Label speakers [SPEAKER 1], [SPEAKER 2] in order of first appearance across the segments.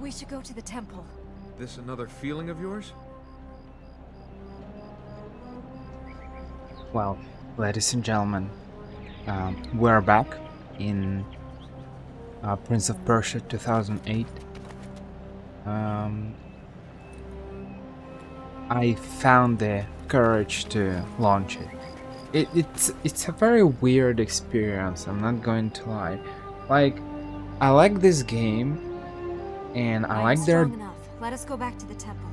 [SPEAKER 1] We should go to the temple.
[SPEAKER 2] This another feeling of yours?
[SPEAKER 3] Well, ladies and gentlemen, we're back in Prince of Persia 2008. I found the courage to launch it. It's a very weird experience, I'm not going to lie. Like, I like this game, and I like their
[SPEAKER 1] strong enough. Let us go back to the temple.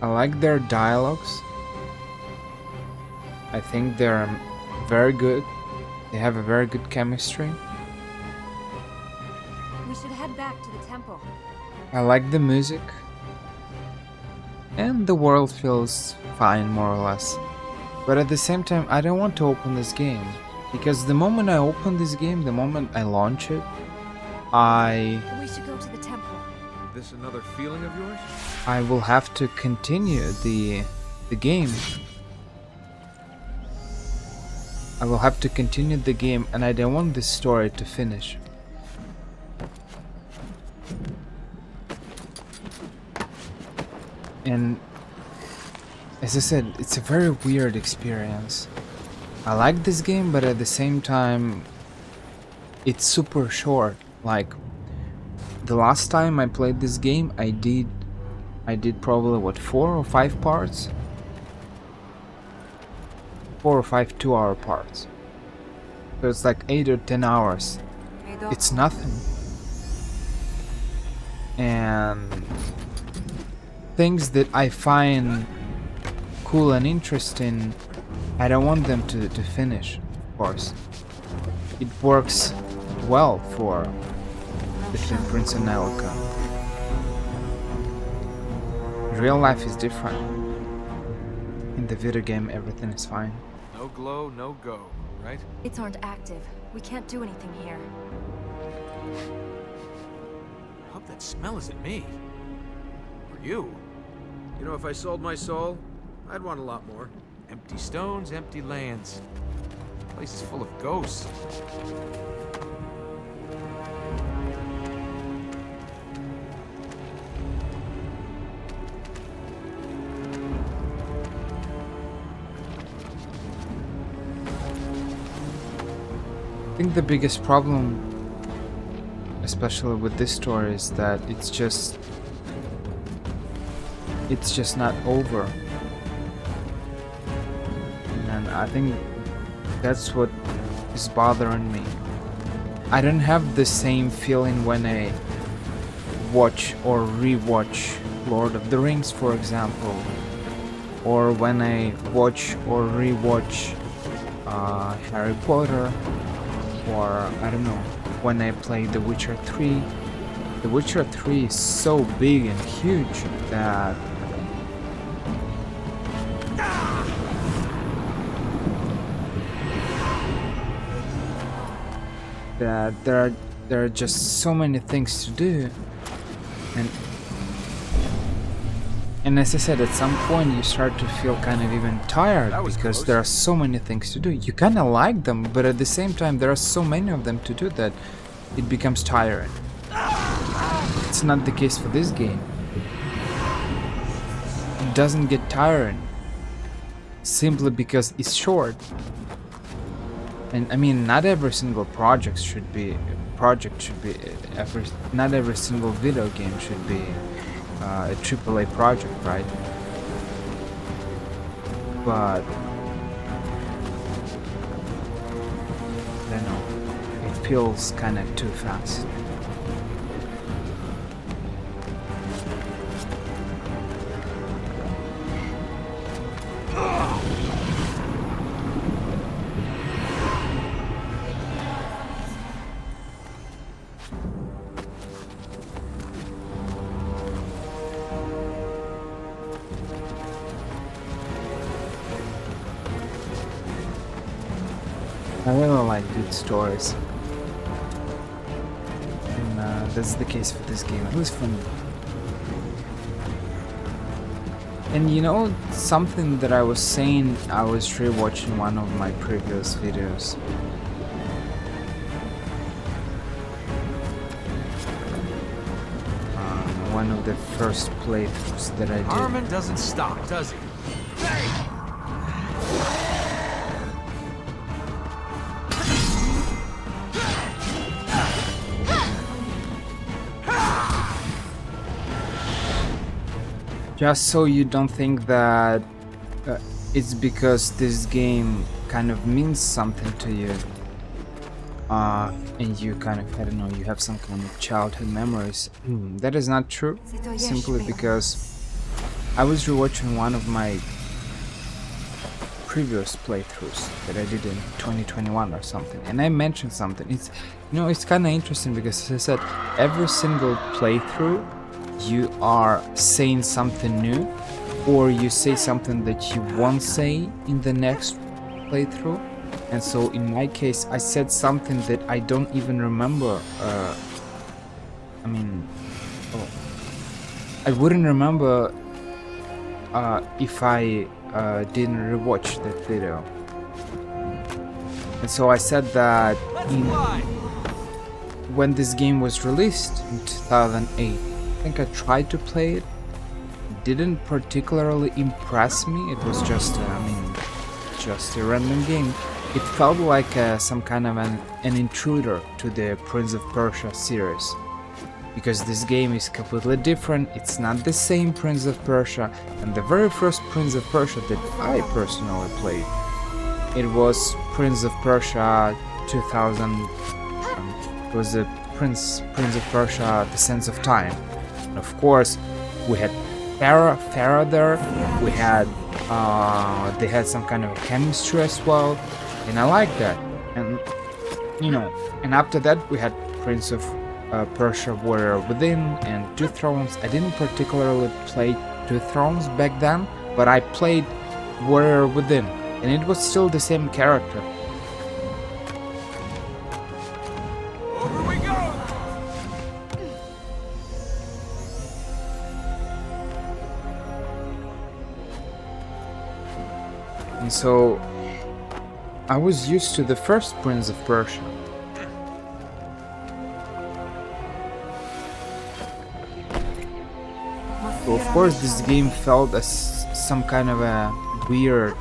[SPEAKER 3] I like their dialogues. I think they're very good. They have a very good chemistry.
[SPEAKER 1] We should head back to the temple.
[SPEAKER 3] I like the music. And the world feels fine, more or less. But at the same time, I don't want to open this game. Because the moment I open this game, the moment I launch it,
[SPEAKER 1] We should go to the temple.
[SPEAKER 2] This another feeling of yours?
[SPEAKER 3] I will have to continue the game. I will have to continue the game, and I don't want this story to finish. And as I said, it's a very weird experience. I like this game, but at the same time, it's super short. Like, the last time I played this game, I did probably what, 4 or 5 parts? 4 or 5 2-hour parts. So it's like 8 or 10 hours. It's nothing. And things that I find cool and interesting, I don't want them to finish, of course. It works well for between Prince and Nalika. Real life is different. In the video game, everything is fine.
[SPEAKER 2] No glow, no go, right?
[SPEAKER 1] Lights aren't active. We can't do anything here.
[SPEAKER 2] I hope that smell isn't me. Or you. You know, if I sold my soul, I'd want a lot more. Empty stones, empty lands. The place is full of ghosts.
[SPEAKER 3] I think the biggest problem, especially with this story, is that it's just not over. And I think that's what is bothering me. I don't have the same feeling when I watch or rewatch Lord of the Rings, for example, or when I watch or rewatch Harry Potter, or I don't know, when I play The Witcher 3. The Witcher 3 is so big and huge that there are just so many things to do, and as I said, at some point you start to feel kind of even tired because
[SPEAKER 2] close.
[SPEAKER 3] there are so many things to do. You kind of like them, but at the same time there are so many of them to do that it becomes tiring. It's not the case for this game. It doesn't get tiring simply because it's short. And I mean, not every single project should be not every single video game should be a AAA project, right? But I don't know, it feels kind of too fast. I really like good stories, and that's the case for this game, at least for me. And you know, something that I was saying, I was rewatching one of my previous videos. one of the first playthroughs that I did.
[SPEAKER 2] Armin doesn't stop, does he?
[SPEAKER 3] Just so you don't think that it's because this game kind of means something to you, and you kind of, I don't know, you have some kind of childhood memories. That is not true, simply because I was rewatching one of my previous playthroughs that I did in 2021 or something, and I mentioned something. It's, you know, it's kind of interesting because, as I said, every single playthrough you are saying something new, or you say something that you won't say in the next playthrough. And so in my case, I said something that I don't even remember. I mean, I wouldn't remember if I didn't rewatch that video. And so I said that when this game was released in 2008, I think I tried to play it. It didn't particularly impress me. It was just, just a random game. It felt like some kind of an intruder to the Prince of Persia series. Because this game is completely different, it's not the same Prince of Persia, and the very first Prince of Persia that I personally played, it was Prince of Persia 2000, it was the Prince of Persia The Sands of Time. And of course, we had Farah there, we had, they had some kind of chemistry as well, and I like that. And, you know, and after that we had Prince of Persia Warrior Within and Two Thrones. I didn't particularly play Two Thrones back then, but I played Warrior Within, and it was still the same character.
[SPEAKER 2] Over we go!
[SPEAKER 3] And so I was used to the first Prince of Persia. So of course this game felt as some kind of a weird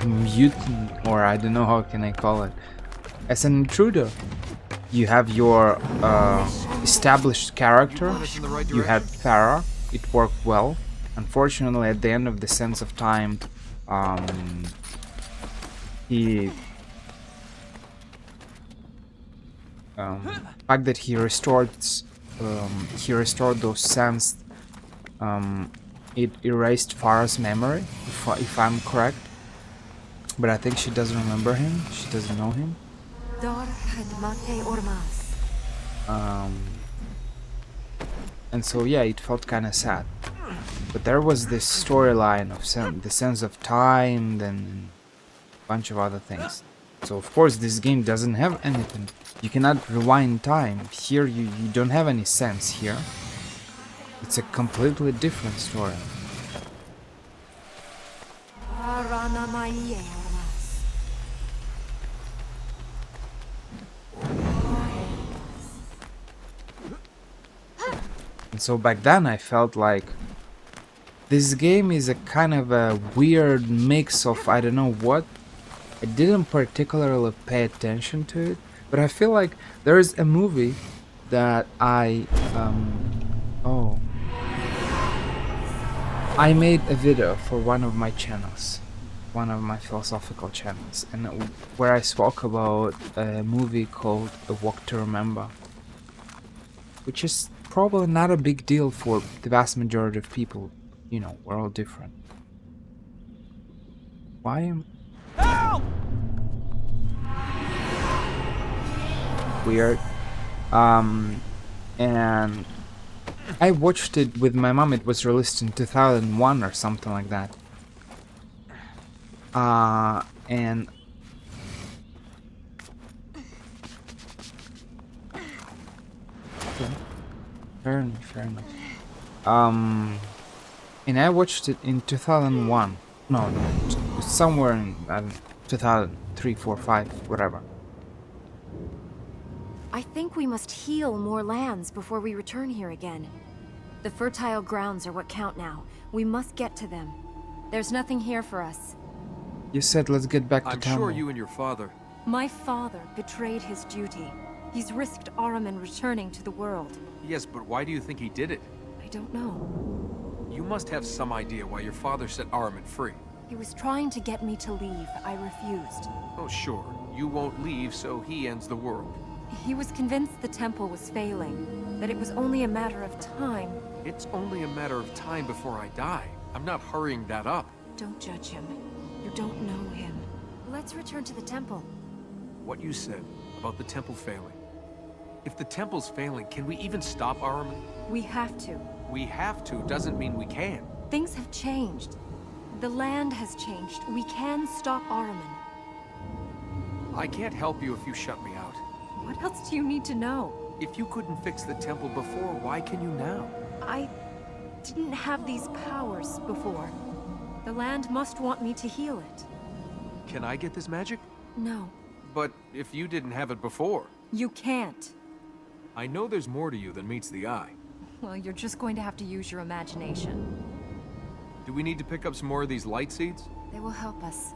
[SPEAKER 3] mutant, or I don't know how can I call it, as an intruder. You have your established character, you had Farah, it worked well. Unfortunately at the end of the Sands of Time, the fact that he restored those sands, it erased Farah's memory, if I'm correct. But I think she doesn't remember him, she doesn't know him. And so yeah, it felt kind of sad. But there was this storyline of the Sands of Time, then a bunch of other things. So of course this game doesn't have anything. You cannot rewind time. Here you don't have any sense here. It's a completely different story. And so back then I felt like this game is a kind of a weird mix of I don't know what. I didn't particularly pay attention to it, but I feel like there is a movie that I made a video for one of my channels, one of my philosophical channels, and where I spoke about a movie called A Walk to Remember, which is probably not a big deal for the vast majority of people. You know, we're all different. Why am...
[SPEAKER 2] Help!
[SPEAKER 3] Weird. And I watched it with my mom. It was released in 2001 or something like that. And okay. Fair enough. And I watched it in 2001. No, somewhere in 2003, 4, 5, whatever.
[SPEAKER 1] I think we must heal more lands before we return here again. The fertile grounds are what count now. We must get to them. There's nothing here for us.
[SPEAKER 3] You said let's get back to
[SPEAKER 2] I'm
[SPEAKER 3] town.
[SPEAKER 2] sure you and your father...
[SPEAKER 1] My father betrayed his duty. He's risked Ahriman returning to the world.
[SPEAKER 2] Yes, but why do you think he did it?
[SPEAKER 1] I don't know.
[SPEAKER 2] You must have some idea why your father set Ahriman free.
[SPEAKER 1] He was trying to get me to leave. I refused.
[SPEAKER 2] Oh, sure. You won't leave, so he ends the world.
[SPEAKER 1] He was convinced the temple was failing, that it was only a matter of time.
[SPEAKER 2] It's only a matter of time before I die. I'm not hurrying that up.
[SPEAKER 1] Don't judge him. You don't know him. Let's return to the temple.
[SPEAKER 2] What you said about the temple failing. If the temple's failing, can we even stop Ahriman?
[SPEAKER 1] We have to.
[SPEAKER 2] We have to doesn't mean we can.
[SPEAKER 1] Things have changed. The land has changed. We can stop Ahriman.
[SPEAKER 2] I can't help you if you shut me out.
[SPEAKER 1] What else do you need to know?
[SPEAKER 2] If you couldn't fix the temple before, why can you now?
[SPEAKER 1] I didn't have these powers before. The land must want me to heal it.
[SPEAKER 2] Can I get this magic?
[SPEAKER 1] No,
[SPEAKER 2] But if you didn't have it before,
[SPEAKER 1] you can't.
[SPEAKER 2] I know there's more to you than meets the eye.
[SPEAKER 1] Well, you're just going to have to use your imagination.
[SPEAKER 2] Do we need to pick up some more of these light seeds?
[SPEAKER 1] They will help us.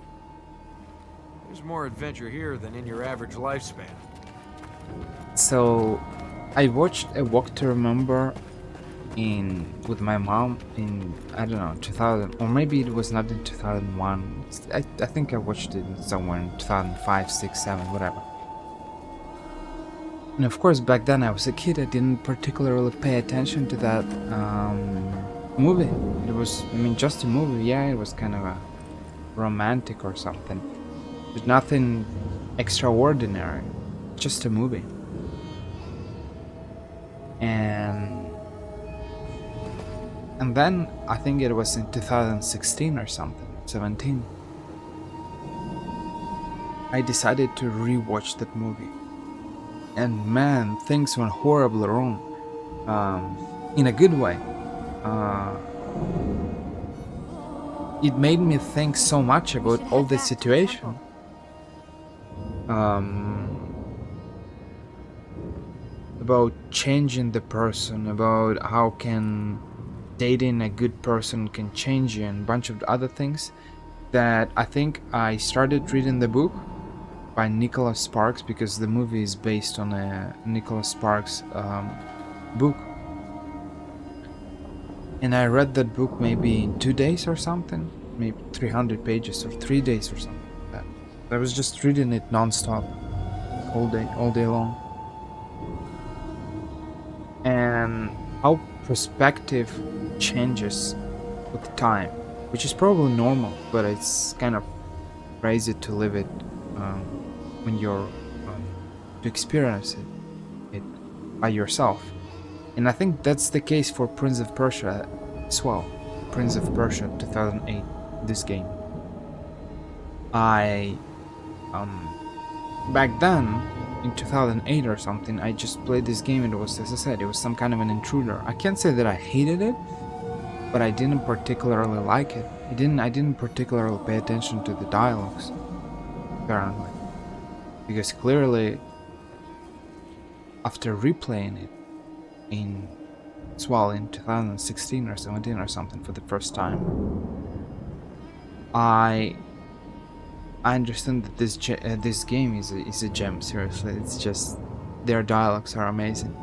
[SPEAKER 2] There's more adventure here than in your average lifespan.
[SPEAKER 3] So, I watched A Walk to Remember with my mom in, I don't know, 2000, or maybe it was not in 2001. I think I watched it somewhere in 2005, 6, 7, whatever. And of course, back then I was a kid. I didn't particularly pay attention to that movie. It was, I mean, just a movie. Yeah, it was kind of a romantic or something, but nothing extraordinary. Just a movie. And then I think it was in 2016 or something, 17. I decided to rewatch that movie. And man, things went horribly wrong. In a good way. It made me think so much about all this situation. About changing the person, about how can dating a good person can change you, and a bunch of other things that I think I started reading the book by Nicholas Sparks, because the movie is based on a Nicholas Sparks book. And I read that book maybe in 2 days or something, maybe 300 pages or 3 days or something like that. I was just reading it non-stop, all day long. And how perspective changes with time, which is probably normal, but it's kind of crazy to live it when you're to experience it by yourself. And I think that's the case for Prince of Persia as well. Prince of Persia 2008, this game. I back then in 2008 or something, I just played this game and it was, as I said, it was some kind of an intruder. I can't say that I hated it, but I didn't particularly like it. I didn't particularly pay attention to the dialogues, apparently. Because clearly, after replaying it in 2016 or 17 or something for the first time, I understand that this game is a gem. Seriously, it's just their dialogues are amazing.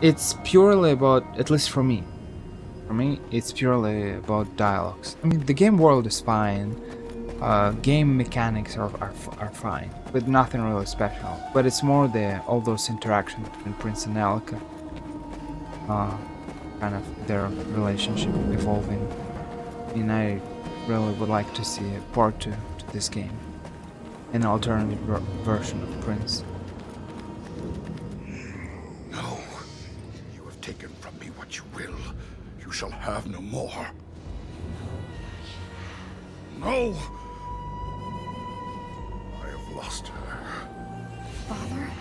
[SPEAKER 3] It's purely about, at least for me, it's purely about dialogues. I mean, the game world is fine, game mechanics are fine, but nothing really special. But it's more all those interactions between Prince and Alika, kind of their relationship evolving, and I really would like to see a part 2 to this game, an alternative version of Prince.
[SPEAKER 4] No, you have taken from me what you will. You shall have no more. No! I have lost her.
[SPEAKER 1] Father?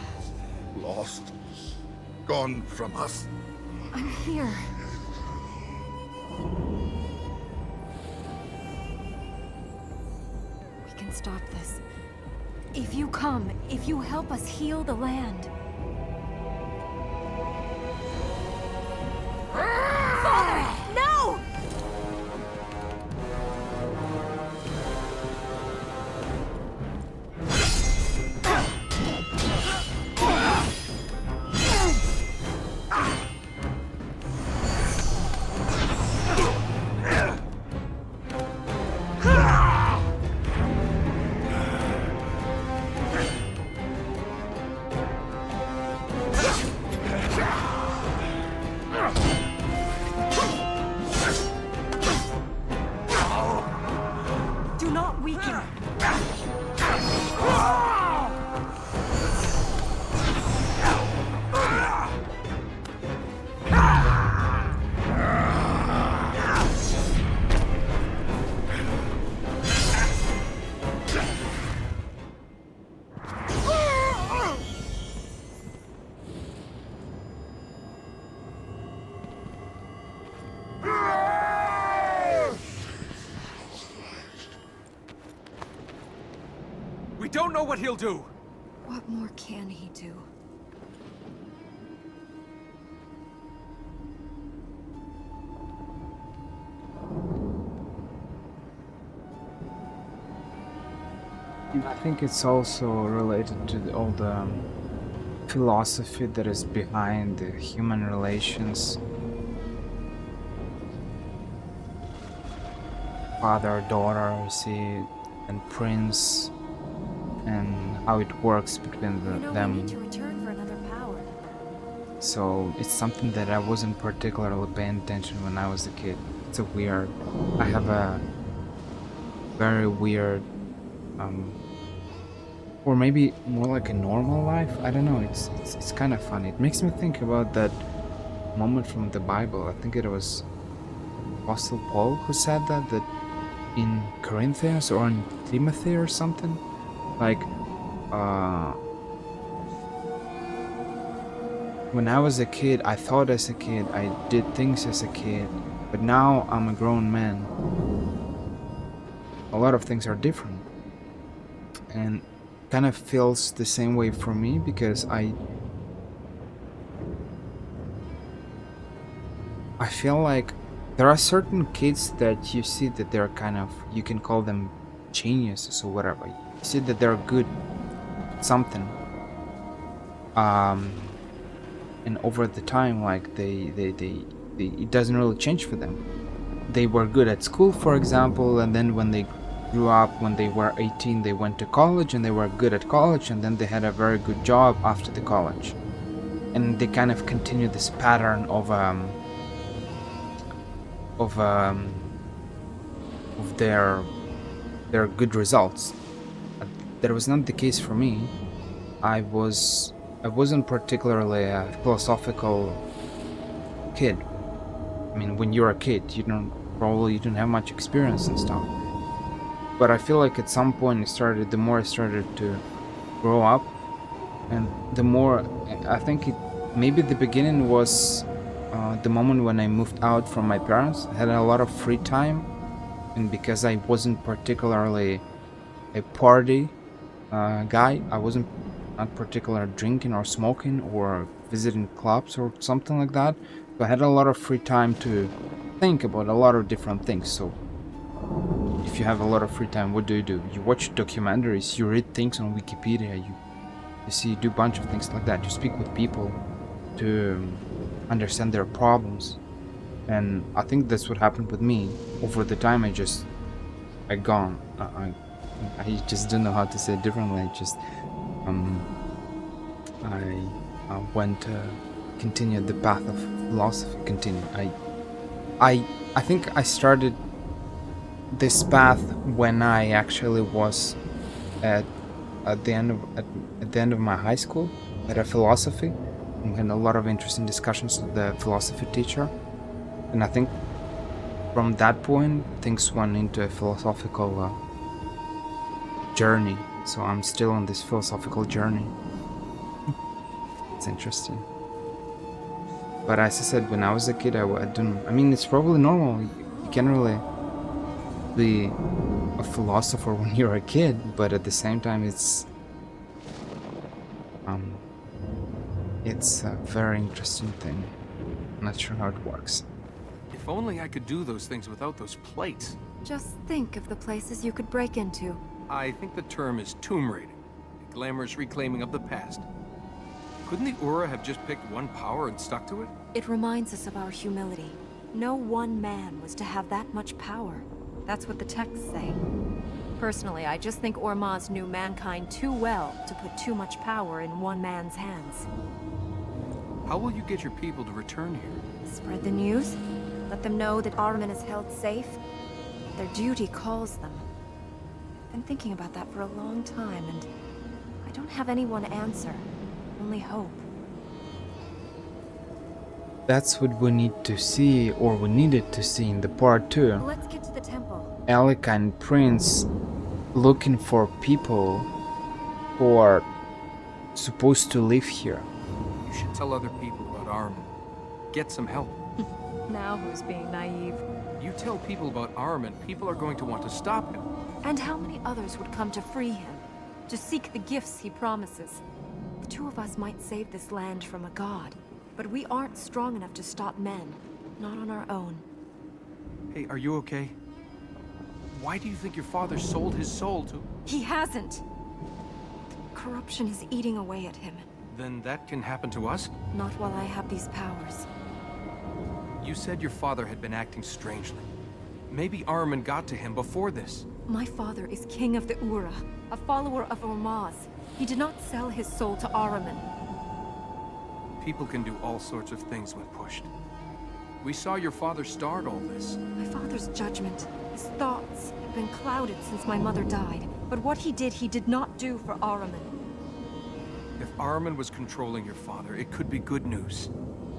[SPEAKER 4] Lost. Gone from us.
[SPEAKER 1] I'm here. We can stop this. If you come, if you help us heal the land. Do not weaken.
[SPEAKER 2] We don't know what he'll do.
[SPEAKER 1] What more can he do?
[SPEAKER 3] I think it's also related to all the philosophy that is behind the human relations. Father, daughter, see, and prince, and how it works between
[SPEAKER 1] You know,
[SPEAKER 3] them.
[SPEAKER 1] we need to return for another power.
[SPEAKER 3] So it's something that I wasn't particularly paying attention when I was a kid. It's a weird. I have a very weird, or maybe more like a normal life. I don't know. It's kind of funny. It makes me think about that moment from the Bible. I think it was Apostle Paul who said that in Corinthians or in Timothy or something, like when I was a kid, I thought as a kid, I did things as a kid, but now I'm a grown man. A lot of things are different, and kind of feels the same way for me because I feel like there are certain kids that you see that they're kind of, you can call them geniuses or whatever. You see that they're good at something. And over the time, like they it doesn't really change for them. They were good at school, for example, and then when they grew up, when they were 18, they went to college and they were good at college, and then they had a very good job after the college. And they kind of continue this pattern of their good results. That was not the case for me. I wasn't particularly a philosophical kid. I mean, when you're a kid, you don't have much experience and stuff. But I feel like at some point the more I started to grow up, and the more I think maybe the beginning was the moment when I moved out from my parents. I had a lot of free time, and because I wasn't particularly a party guy, I wasn't not particularly drinking or smoking or visiting clubs or something like that. So I had a lot of free time to think about a lot of different things. So if you have a lot of free time, what do? You watch documentaries, you read things on Wikipedia, you do a bunch of things like that. You speak with people to understand their problems. And I think that's what happened with me. Over the time, I just don't know how to say it differently. I went continued the path of philosophy. I think I started this path when I actually was at the end of my high school at a philosophy. We had a lot of interesting discussions with the philosophy teacher, and I think from that point things went into a philosophical journey. So I'm still on this philosophical journey. It's interesting. But as I said, when I was a kid, I mean, it's probably normal. You can't really be a philosopher when you're a kid, but at the same time, it's a very interesting thing. I'm not sure how it works.
[SPEAKER 2] If only I could do those things without those plates.
[SPEAKER 1] Just think of the places you could break into.
[SPEAKER 2] I think the term is tomb raiding, a glamorous reclaiming of the past. Couldn't the Ura have just picked one power and stuck to it?
[SPEAKER 1] It reminds us of our humility. No one man was to have that much power. That's what the texts say. Personally, I just think Ormaz knew mankind too well to put too much power in one man's hands.
[SPEAKER 5] How will you get your people to return here?
[SPEAKER 1] Spread the news. Let them know that Armin is held safe. Their duty calls them. I've been thinking about that for a long time, and I don't have anyone to answer. Only hope.
[SPEAKER 3] That's what we need to see, or we needed to see in the part 2.
[SPEAKER 1] Let's get to the temple.
[SPEAKER 3] Alec and Prince looking for people who are supposed to live here.
[SPEAKER 5] You should tell other people about Armin. Get some help.
[SPEAKER 1] Now who's being naive?
[SPEAKER 5] You tell people about Armin, people are going to want to stop him.
[SPEAKER 1] And how many others would come to free him? To seek the gifts he promises? The two of us might save this land from a god, but we aren't strong enough to stop men. Not on our own.
[SPEAKER 5] Hey, are you okay? Why do you think your father sold his soul to...
[SPEAKER 1] He hasn't! Corruption is eating away at him.
[SPEAKER 5] Then that can happen to us?
[SPEAKER 1] Not while I have these powers.
[SPEAKER 5] You said your father had been acting strangely. Maybe Armin got to him before this.
[SPEAKER 1] My father is king of the Ura, a follower of Ormaz. He did not sell his soul to Ahriman.
[SPEAKER 5] People can do all sorts of things when pushed. We saw your father start all this.
[SPEAKER 1] My father's judgment, his thoughts, have been clouded since my mother died. But what he did not do for Ahriman.
[SPEAKER 5] If Armin was controlling your father, it could be good news.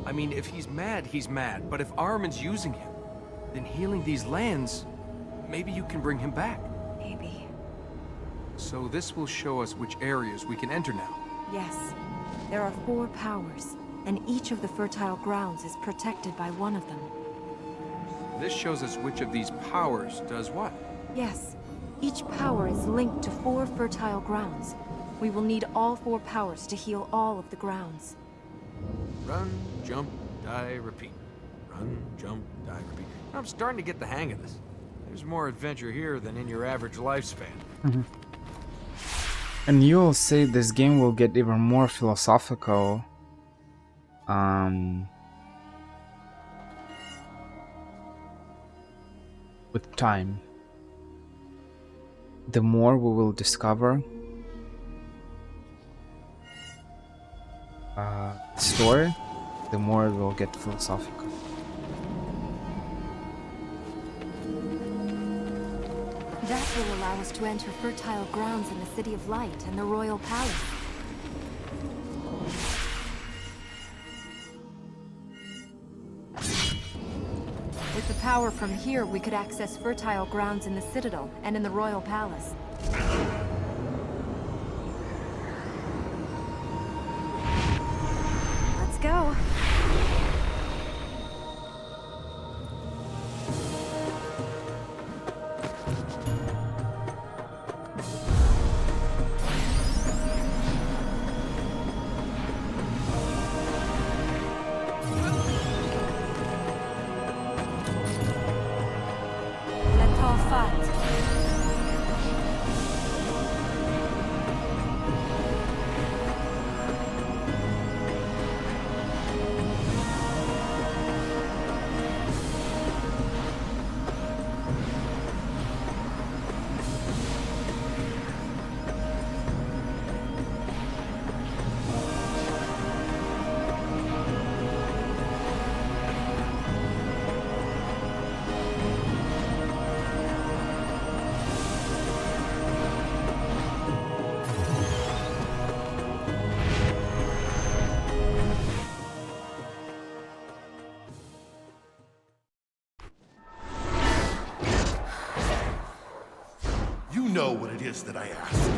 [SPEAKER 5] I mean, if he's mad. But if Armin's using him, then healing these lands, maybe you can bring him back.
[SPEAKER 1] Maybe.
[SPEAKER 5] So this will show us which areas we can enter now.
[SPEAKER 1] Yes. There are 4 powers, and each of the fertile grounds is protected by one of them.
[SPEAKER 5] This shows us which of these powers does what.
[SPEAKER 1] Yes. Each power is linked to 4 fertile grounds. We will need all 4 powers to heal all of the grounds.
[SPEAKER 2] Run, jump, die, repeat. Run, jump, die, repeat. I'm starting to get the hang of this. There's more adventure here than in your average lifespan.
[SPEAKER 3] And you'll say this game will get even more philosophical. With time. The more we will discover the story, the more it will get philosophical.
[SPEAKER 1] That will allow us to enter fertile grounds in the City of Light and the Royal Palace. With the power from here, we could access fertile grounds in the Citadel and in the Royal Palace. Let's go.
[SPEAKER 4] You know what it is that I ask.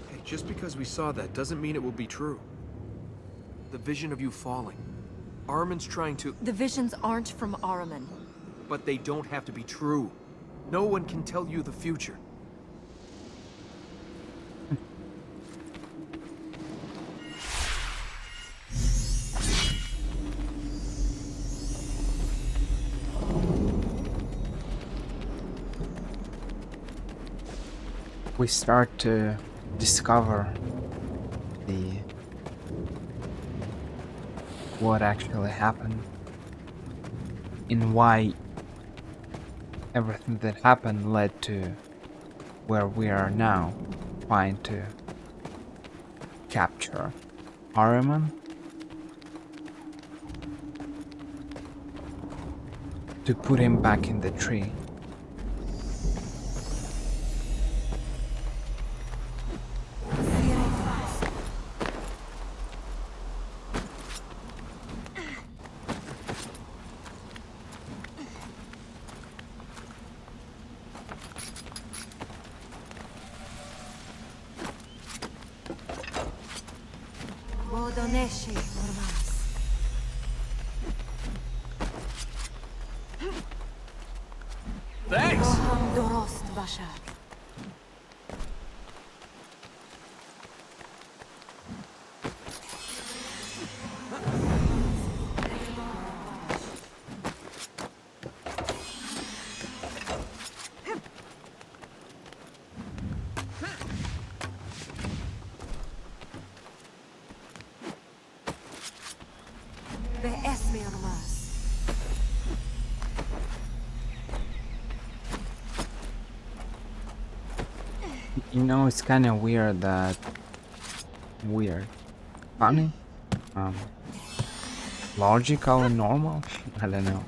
[SPEAKER 5] Hey, just because we saw that doesn't mean it will be true. The vision of you falling. Armin's trying to...
[SPEAKER 1] The visions aren't from Ahriman.
[SPEAKER 5] But they don't have to be true. No one can tell you the future.
[SPEAKER 3] We start to discover the what actually happened and why everything that happened led to where we are now, trying to capture Ahriman to put him back in the tree.
[SPEAKER 1] Bodoneshi Ormas.
[SPEAKER 5] Thanks!
[SPEAKER 1] Roham Dorost Bashar. Esme Ormas.
[SPEAKER 3] You know, it's kind of weird that funny, um, logical and normal. I don't know.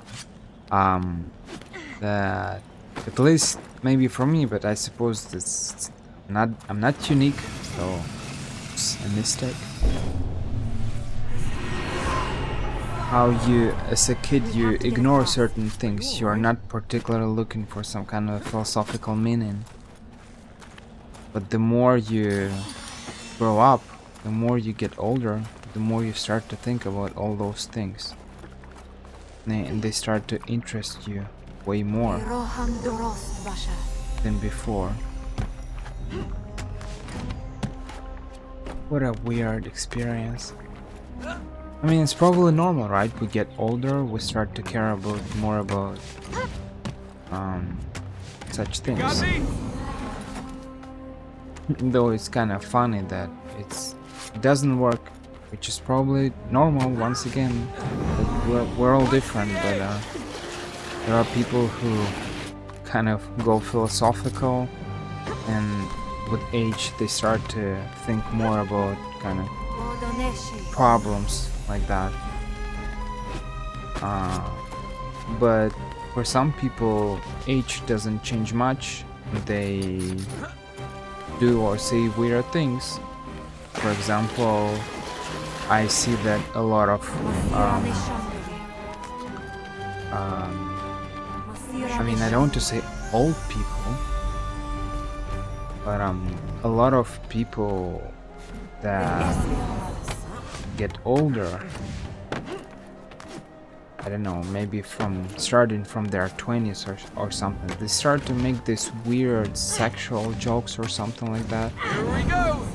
[SPEAKER 3] That at least maybe for me, but I suppose it's not. I'm not unique, so it's a mistake. How you, as a kid, you ignore certain things. You are not particularly looking for some kind of philosophical meaning. But the more you grow up, the more you get older, the more you start to think about all those things. And they start to interest you way more
[SPEAKER 1] Roham Dorost Bashar.
[SPEAKER 3] than before. What a weird experience. I mean, it's probably normal, right? We get older, we start to care more about such things.
[SPEAKER 5] Got me?
[SPEAKER 3] Though it's kind of funny that it doesn't work, which is probably normal once again. But we're all different, but there are people who kind of go philosophical, and with age they start to think more about kind of problems like that. But for some people, age doesn't change much. They do or say weird things. For example, I see that a lot of I mean, I don't want to say old people, but a lot of people that get older, I don't know, maybe starting from their 20s or something, they start to make these weird sexual jokes or something like that.
[SPEAKER 5] Here we go!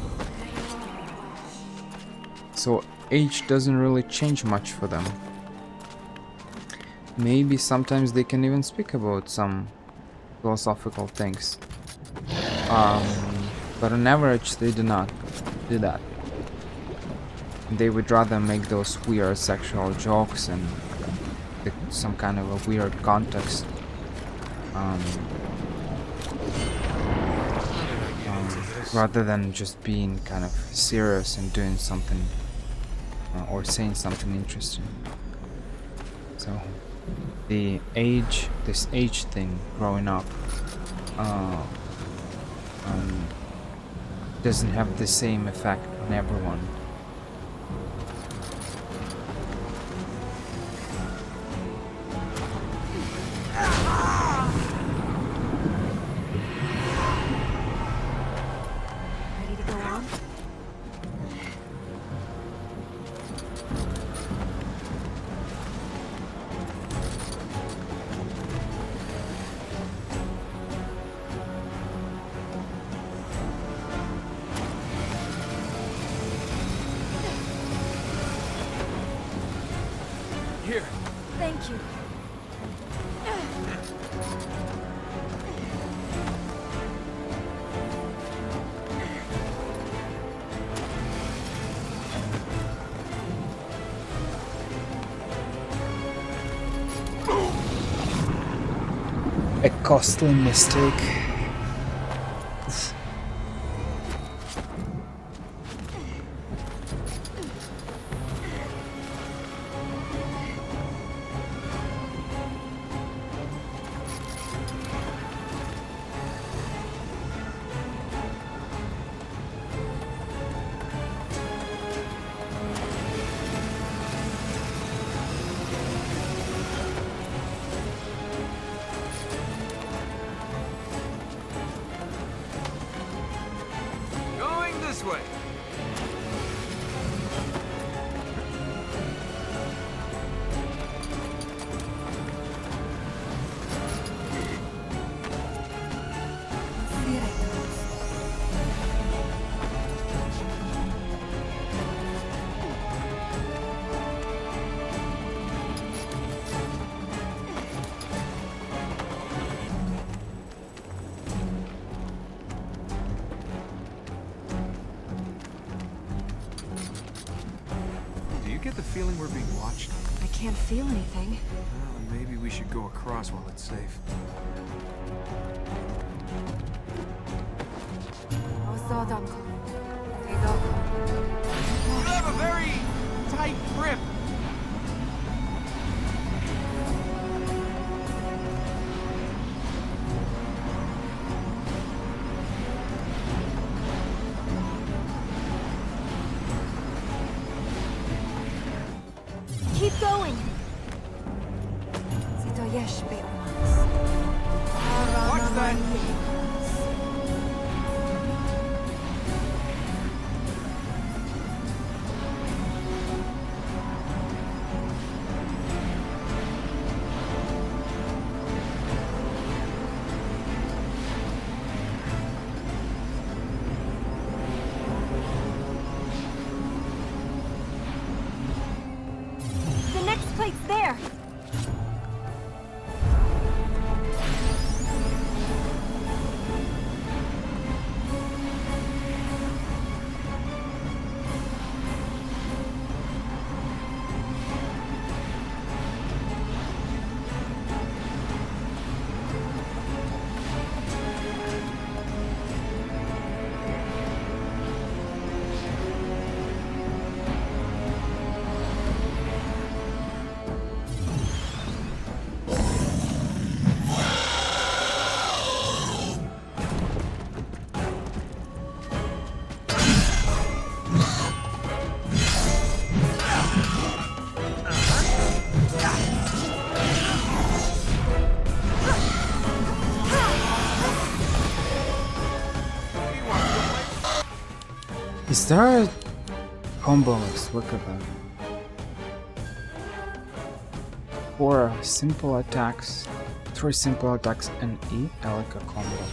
[SPEAKER 3] So age doesn't really change much for them. Maybe sometimes they can even speak about some philosophical things. But on average they do not do that. They would rather make those weird sexual jokes and some kind of a weird context. Rather than just being kind of serious and doing something or saying something interesting. So this age thing growing up doesn't have the same effect on everyone.
[SPEAKER 1] Ready to go on?
[SPEAKER 5] Here.
[SPEAKER 1] Thank you.
[SPEAKER 3] costly mistake.
[SPEAKER 2] Going this way.
[SPEAKER 5] Do you get the feeling we're being watched?
[SPEAKER 1] I can't feel anything.
[SPEAKER 5] Well, maybe we should go across while it's safe.
[SPEAKER 2] You have a very tight grip.
[SPEAKER 1] Keep going!
[SPEAKER 2] Watch that.
[SPEAKER 1] The next plate's there!
[SPEAKER 3] Is there a combo list? Look at that. 4 simple attacks, 3 simple attacks, and E. I like a combo.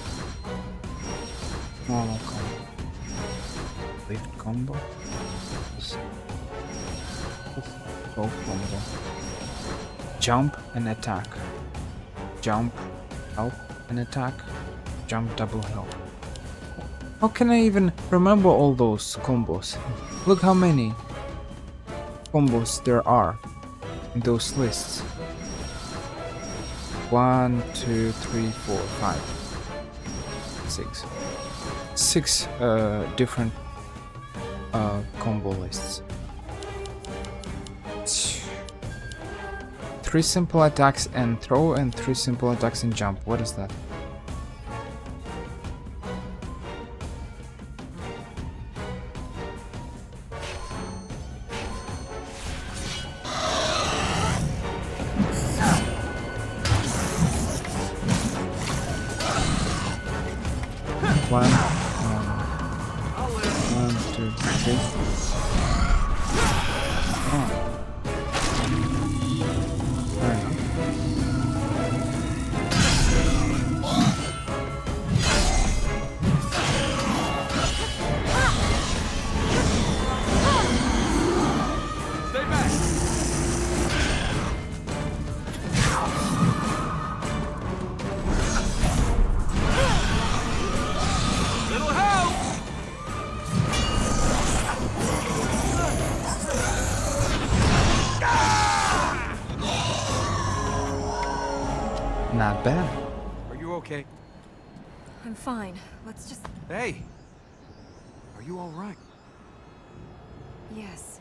[SPEAKER 3] Normal combo. Lift combo. Go combo. Jump and attack. Jump, help, and attack. Jump, double help. How can I even remember all those combos? Look how many combos there are in those lists. 1, 2, 3, 4, 5, 6. 6 different combo lists. 3 simple attacks and throw, and 3 simple attacks and jump. What is that? One, 2, 3. Oh. Fair enough.
[SPEAKER 2] Stay back. Little help.
[SPEAKER 3] Not bad.
[SPEAKER 5] Are you okay?
[SPEAKER 1] I'm fine. Let's just...
[SPEAKER 5] Hey! Are you alright?
[SPEAKER 1] Yes.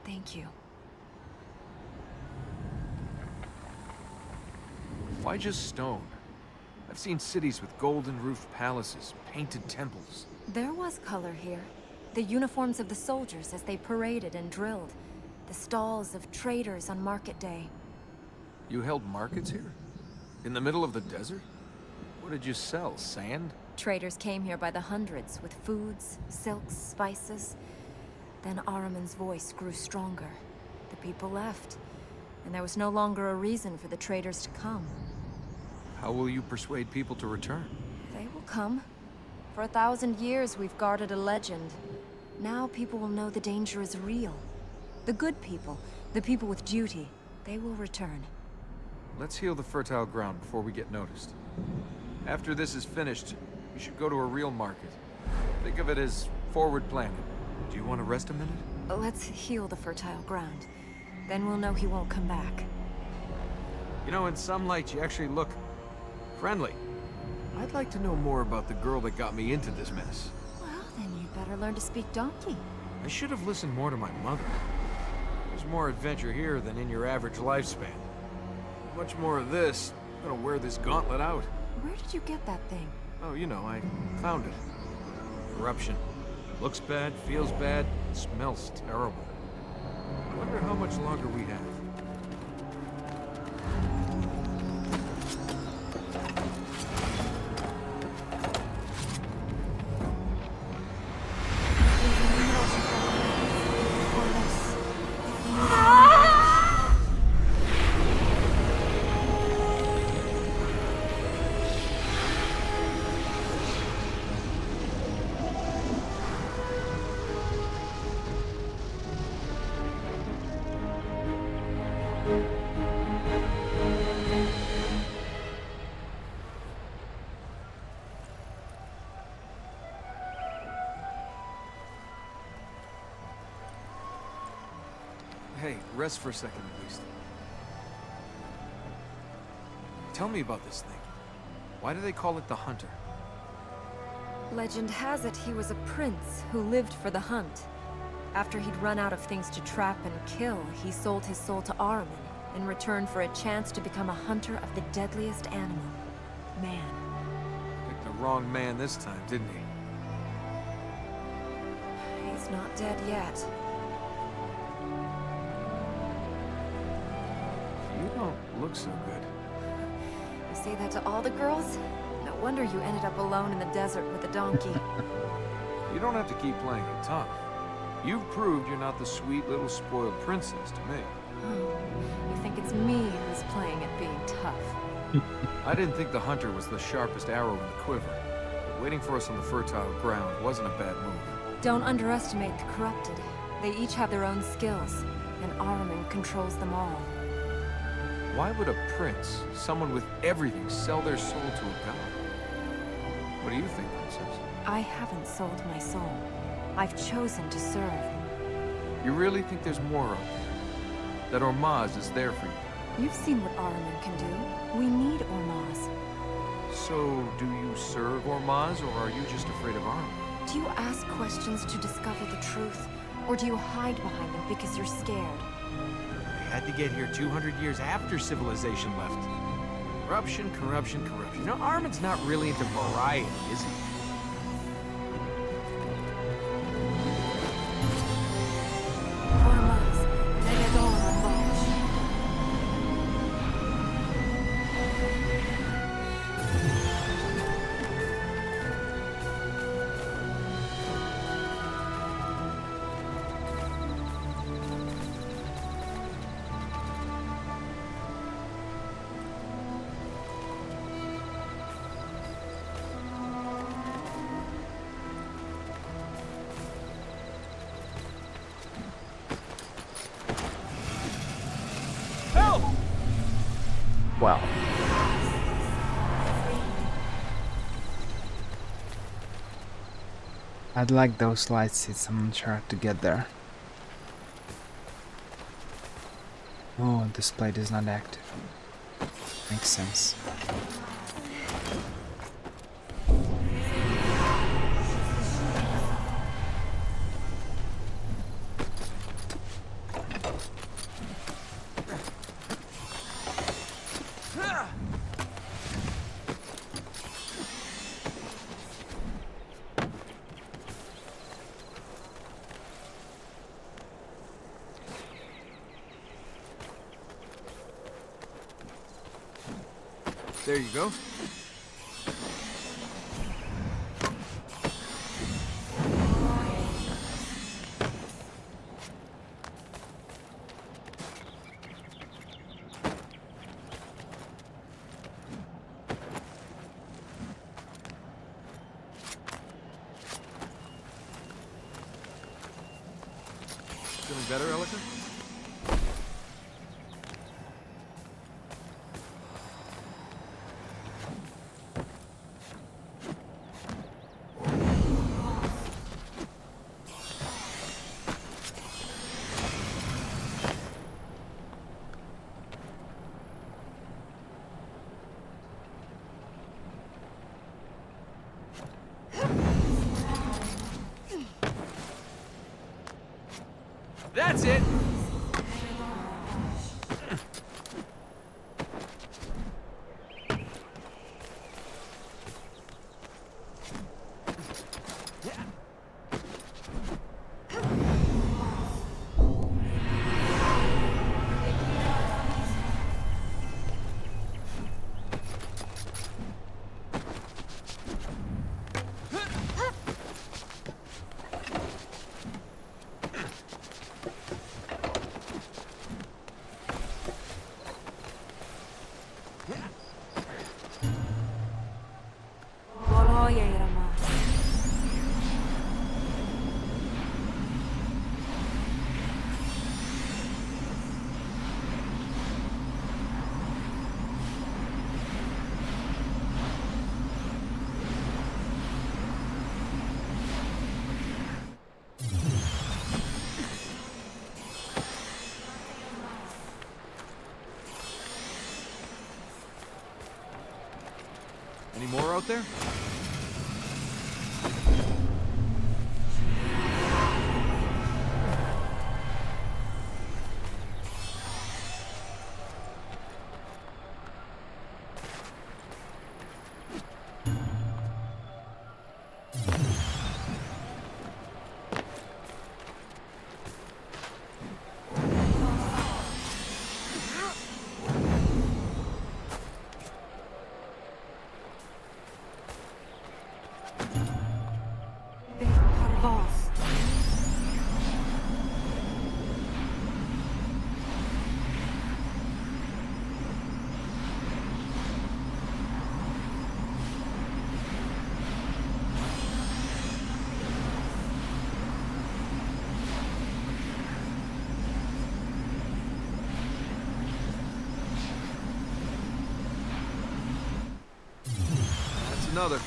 [SPEAKER 1] Thank you.
[SPEAKER 5] Why just stone? I've seen cities with golden-roofed palaces, painted temples.
[SPEAKER 1] There was color here. The uniforms of the soldiers as they paraded and drilled. The stalls of traders on market day.
[SPEAKER 5] You held markets here? In the middle of the desert? What did you sell, sand?
[SPEAKER 1] Traders came here by the hundreds with foods, silks, spices. Then Ahriman's voice grew stronger. The people left, and there was no longer a reason for the traders to come.
[SPEAKER 5] How will you persuade people to return?
[SPEAKER 1] They will come. For 1,000 years we've guarded a legend. Now people will know the danger is real. The good people, the people with duty, they will return.
[SPEAKER 5] Let's heal the fertile ground before we get noticed. After this is finished, we should go to a real market. Think of it as forward planning. Do you want to rest a minute?
[SPEAKER 1] Let's heal the fertile ground. Then we'll know he won't come back.
[SPEAKER 2] You know, in some lights, you actually look friendly.
[SPEAKER 5] I'd like to know more about the girl that got me into this mess.
[SPEAKER 1] Well, then you'd better learn to speak donkey.
[SPEAKER 2] I should have listened more to my mother. There's more adventure here than in your average lifespan. Much more of this. I'm gonna wear this gauntlet out.
[SPEAKER 1] Where did you get that thing?
[SPEAKER 5] Oh, you know, I found it.
[SPEAKER 2] Corruption. Looks bad, feels bad, smells terrible. I wonder how much longer we have.
[SPEAKER 5] Hey, rest for a second at least. Tell me about this thing. Why do they call it the Hunter?
[SPEAKER 1] Legend has it he was a prince who lived for the hunt. After he'd run out of things to trap and kill, he sold his soul to Ahriman in return for a chance to become a hunter of the deadliest animal, man.
[SPEAKER 5] Picked the wrong man this time, didn't he?
[SPEAKER 1] He's not dead yet.
[SPEAKER 5] You don't look so good.
[SPEAKER 1] You say that to all the girls? No wonder you ended up alone in the desert with a donkey.
[SPEAKER 5] You don't have to keep playing it tough. You've proved you're not the sweet little spoiled princess to me.
[SPEAKER 1] Oh, you think it's me who's playing at being tough?
[SPEAKER 5] I didn't think the Hunter was the sharpest arrow in the quiver. But waiting for us on the fertile ground wasn't a bad move.
[SPEAKER 1] Don't underestimate the corrupted. They each have their own skills, and Ahriman controls them all.
[SPEAKER 5] Why would a prince, someone with everything, sell their soul to a god? What do you think, princess?
[SPEAKER 1] I haven't sold my soul. I've chosen to serve.
[SPEAKER 5] You really think there's more out there? That Ormaz is there for you?
[SPEAKER 1] You've seen what Ahriman can do. We need Ormaz.
[SPEAKER 5] So, do you serve Ormaz, or are you just afraid of Ahriman?
[SPEAKER 1] Do you ask questions to discover the truth? Or do you hide behind them because you're scared?
[SPEAKER 2] They had to get here 200 years after civilization left. Corruption, corruption, corruption. You know, Ahriman's not really into variety, is he?
[SPEAKER 1] Ormaz, Negadon Ormaz.
[SPEAKER 3] Well. I'd like those lights hit some chart to get there. Oh, display is not active. Makes sense.
[SPEAKER 5] There you go. Feeling better, Elika? That's it! Any more out there? That's another.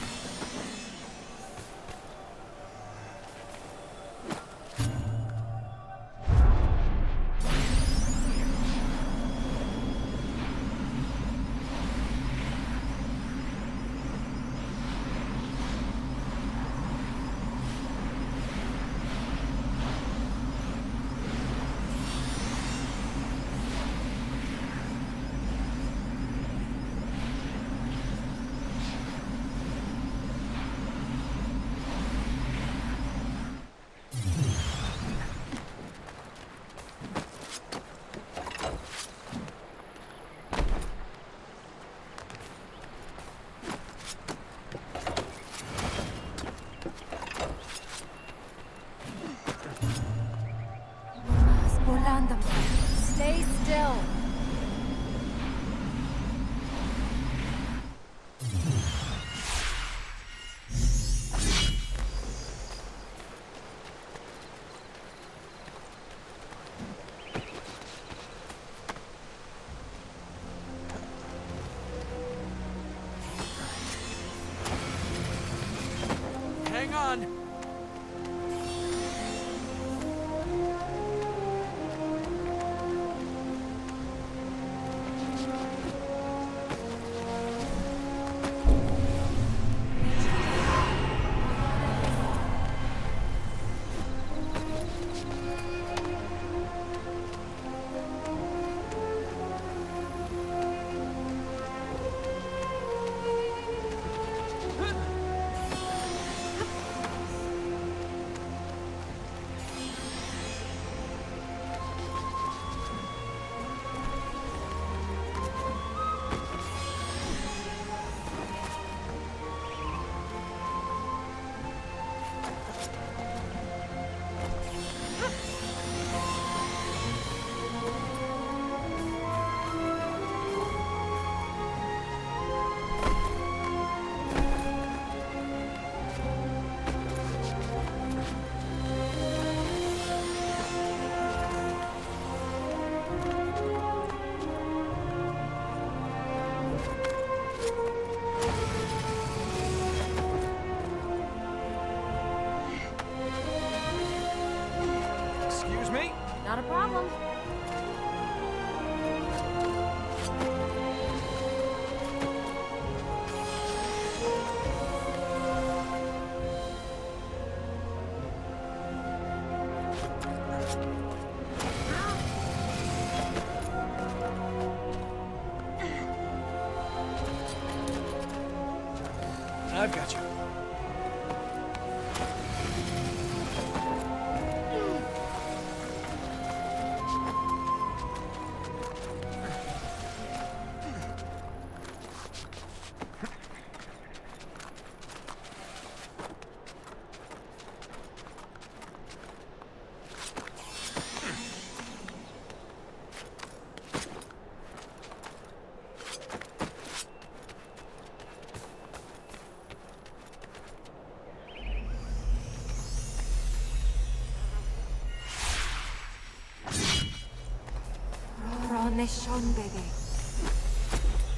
[SPEAKER 1] Stay still.
[SPEAKER 5] Hang on!
[SPEAKER 2] Excuse me?
[SPEAKER 1] Not a problem.
[SPEAKER 5] I've got you.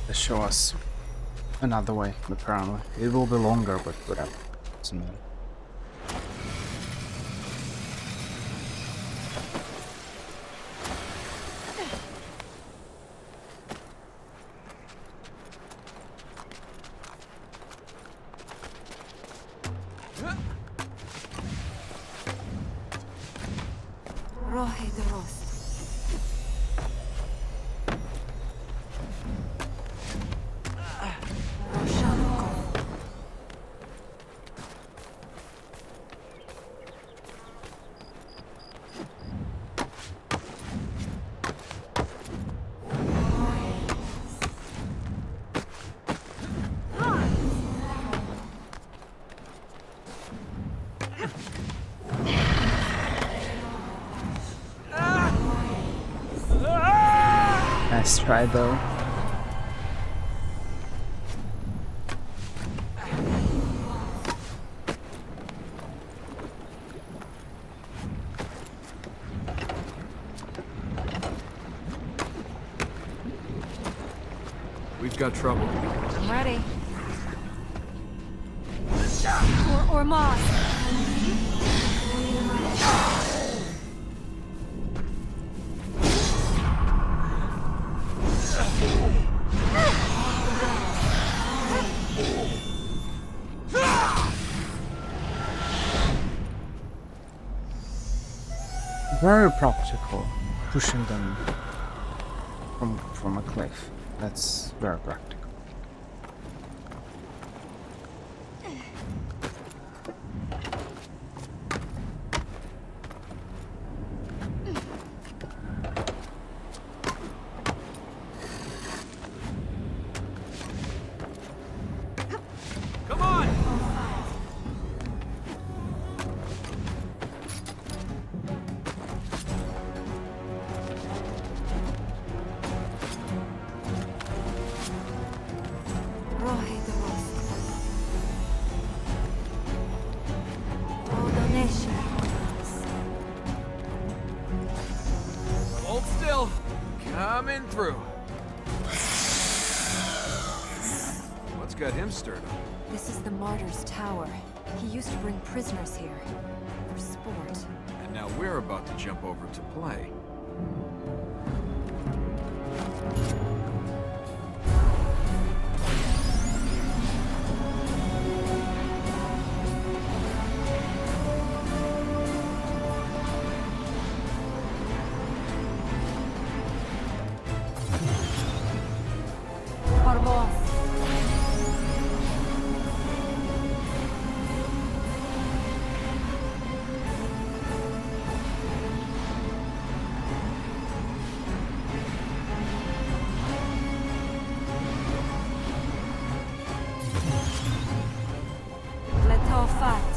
[SPEAKER 3] They show us another way, apparently. It will be longer, but whatever. Doesn't matter.
[SPEAKER 1] Rohe de Rost. Roshanko.
[SPEAKER 3] Nice try though.
[SPEAKER 5] We've got trouble.
[SPEAKER 1] I'm ready. Or Moss.
[SPEAKER 3] Very practical, pushing them from a cliff. That's very practical.
[SPEAKER 2] Come on!
[SPEAKER 1] Rohe de Rost. Odoneshi.
[SPEAKER 2] Hold still. Coming through. What's got him stirred up?
[SPEAKER 1] This is the Martyr's Tower. He used to bring prisoners here. For sport.
[SPEAKER 2] And now we're about to jump over to play.
[SPEAKER 1] Barboss. Letofat.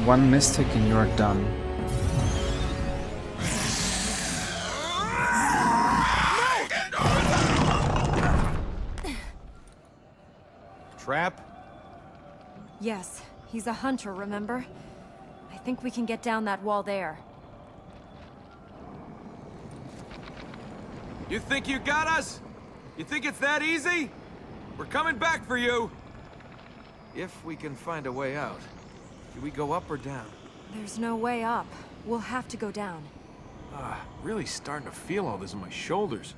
[SPEAKER 3] One mistake and you're done.
[SPEAKER 2] Trap?
[SPEAKER 1] Yes, He's a hunter, remember? I think we can get down that wall there.
[SPEAKER 5] You think you got us? You think it's that easy? We're coming back for you! If we can find a way out. Do we go up or down?
[SPEAKER 1] There's no way up. We'll have to go down.
[SPEAKER 5] Really starting to feel all this in my shoulders.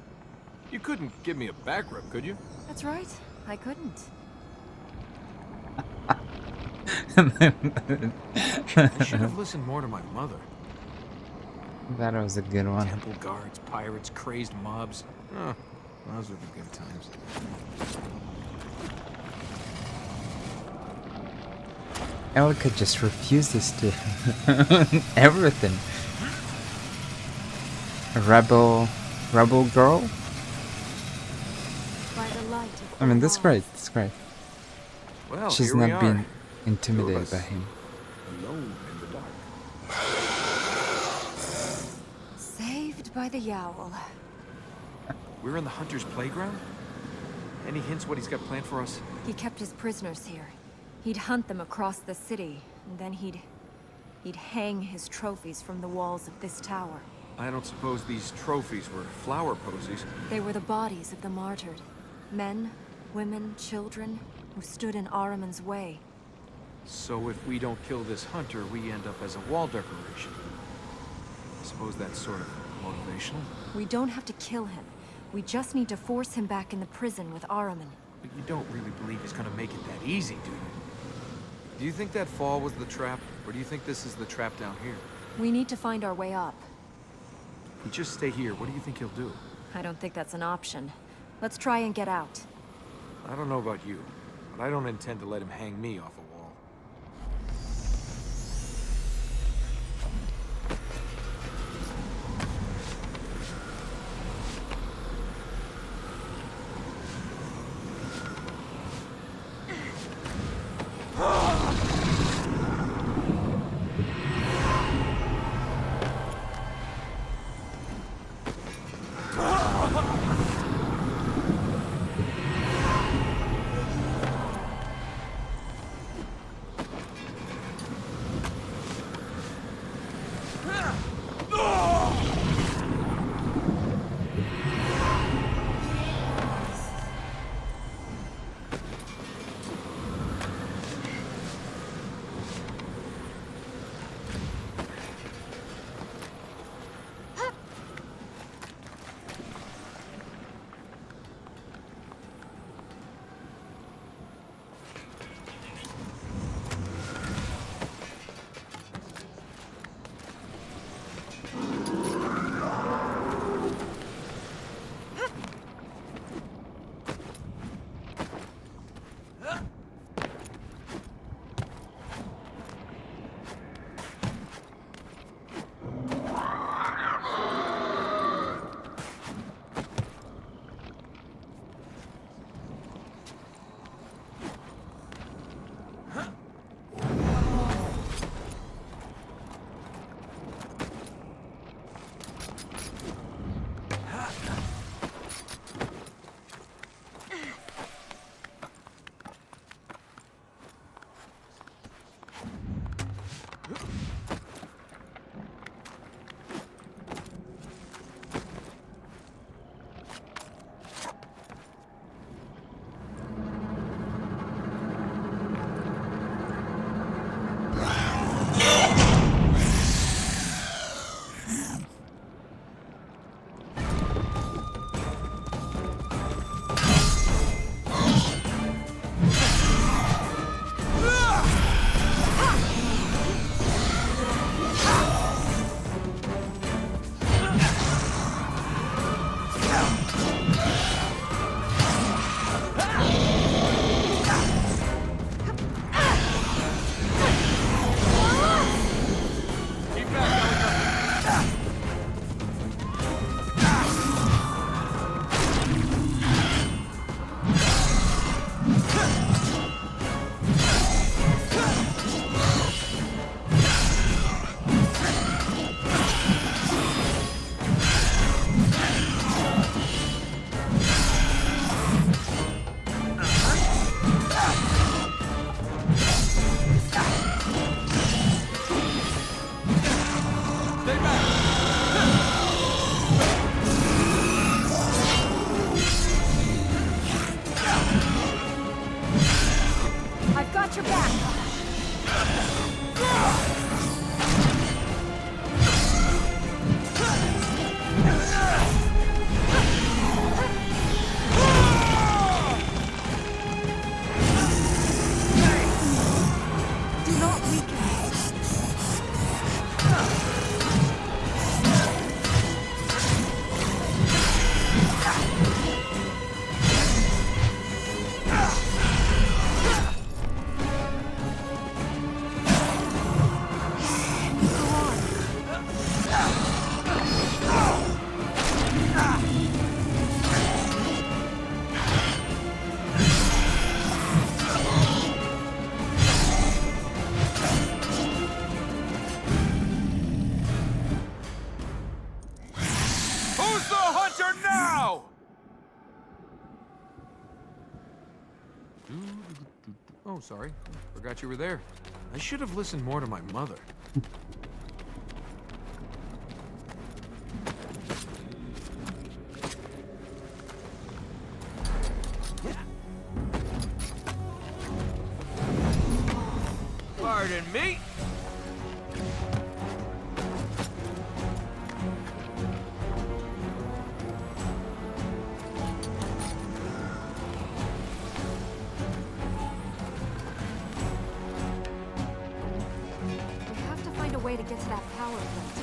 [SPEAKER 5] You couldn't give me a back rub, could you?
[SPEAKER 1] That's right. I couldn't.
[SPEAKER 2] I should have listened more to my mother.
[SPEAKER 3] That was a good one.
[SPEAKER 2] Temple guards, pirates, crazed mobs. Oh, those were the good times.
[SPEAKER 3] Elka just refuses to everything. A rebel girl?
[SPEAKER 1] By the light of
[SPEAKER 3] I mean, that's
[SPEAKER 1] the
[SPEAKER 3] great, that's great.
[SPEAKER 2] Well,
[SPEAKER 3] She's
[SPEAKER 2] here we
[SPEAKER 3] not
[SPEAKER 2] are.
[SPEAKER 3] being intimidated
[SPEAKER 2] Two of
[SPEAKER 3] by
[SPEAKER 2] us.
[SPEAKER 3] him.
[SPEAKER 2] Alone in the dark.
[SPEAKER 1] Saved by the Yowl.
[SPEAKER 5] We're in the hunter's playground? Any hints what he's got planned for us?
[SPEAKER 1] He kept his prisoners here. He'd hunt them across the city, and then he'd hang his trophies from the walls of this tower.
[SPEAKER 5] I don't suppose these trophies were flower posies.
[SPEAKER 1] They were the bodies of the martyred. Men, women, children, who stood in Ahriman's way.
[SPEAKER 5] So if we don't kill this hunter, we end up as a wall decoration. I suppose that's sort of motivational.
[SPEAKER 1] We don't have to kill him. We just need to force him back in the prison with Ahriman.
[SPEAKER 5] But you don't really believe he's gonna make it that easy, do you? Do you think that fall was the trap, or do you think this is the trap down here?
[SPEAKER 1] We need to find our way up.
[SPEAKER 5] If we just stay here, what do you think he'll do?
[SPEAKER 1] I don't think that's an option. Let's try and get out.
[SPEAKER 5] I don't know about you, but I don't intend to let him hang me off a wall.
[SPEAKER 1] Do not weaken.
[SPEAKER 5] Who's the hunter now?
[SPEAKER 2] Oh, sorry. Forgot you were there. I should have listened more to my mother. Pardon me.
[SPEAKER 1] We have to find a way to get to that power plant.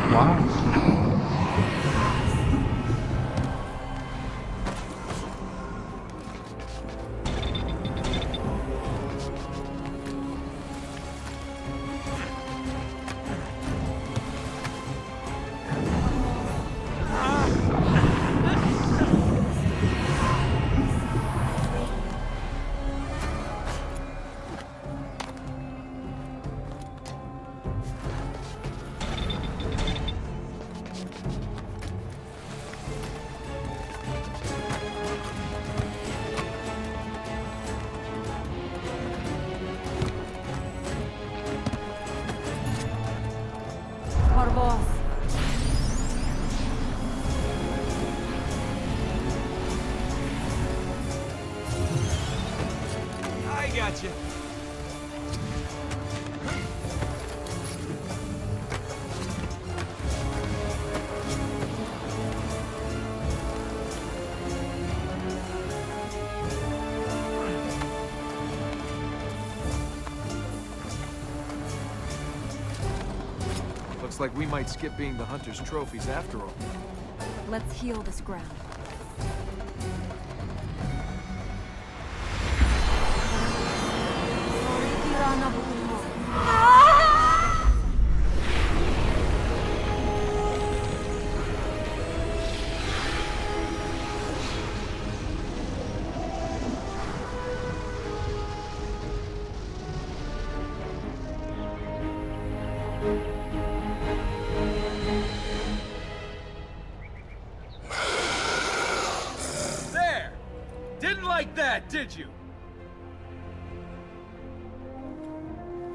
[SPEAKER 3] Wow.
[SPEAKER 1] Por vos.
[SPEAKER 2] I got you.
[SPEAKER 5] Looks like we might skip being the hunter's trophies after all.
[SPEAKER 1] Let's heal this ground.
[SPEAKER 5] There! Didn't like that, did you?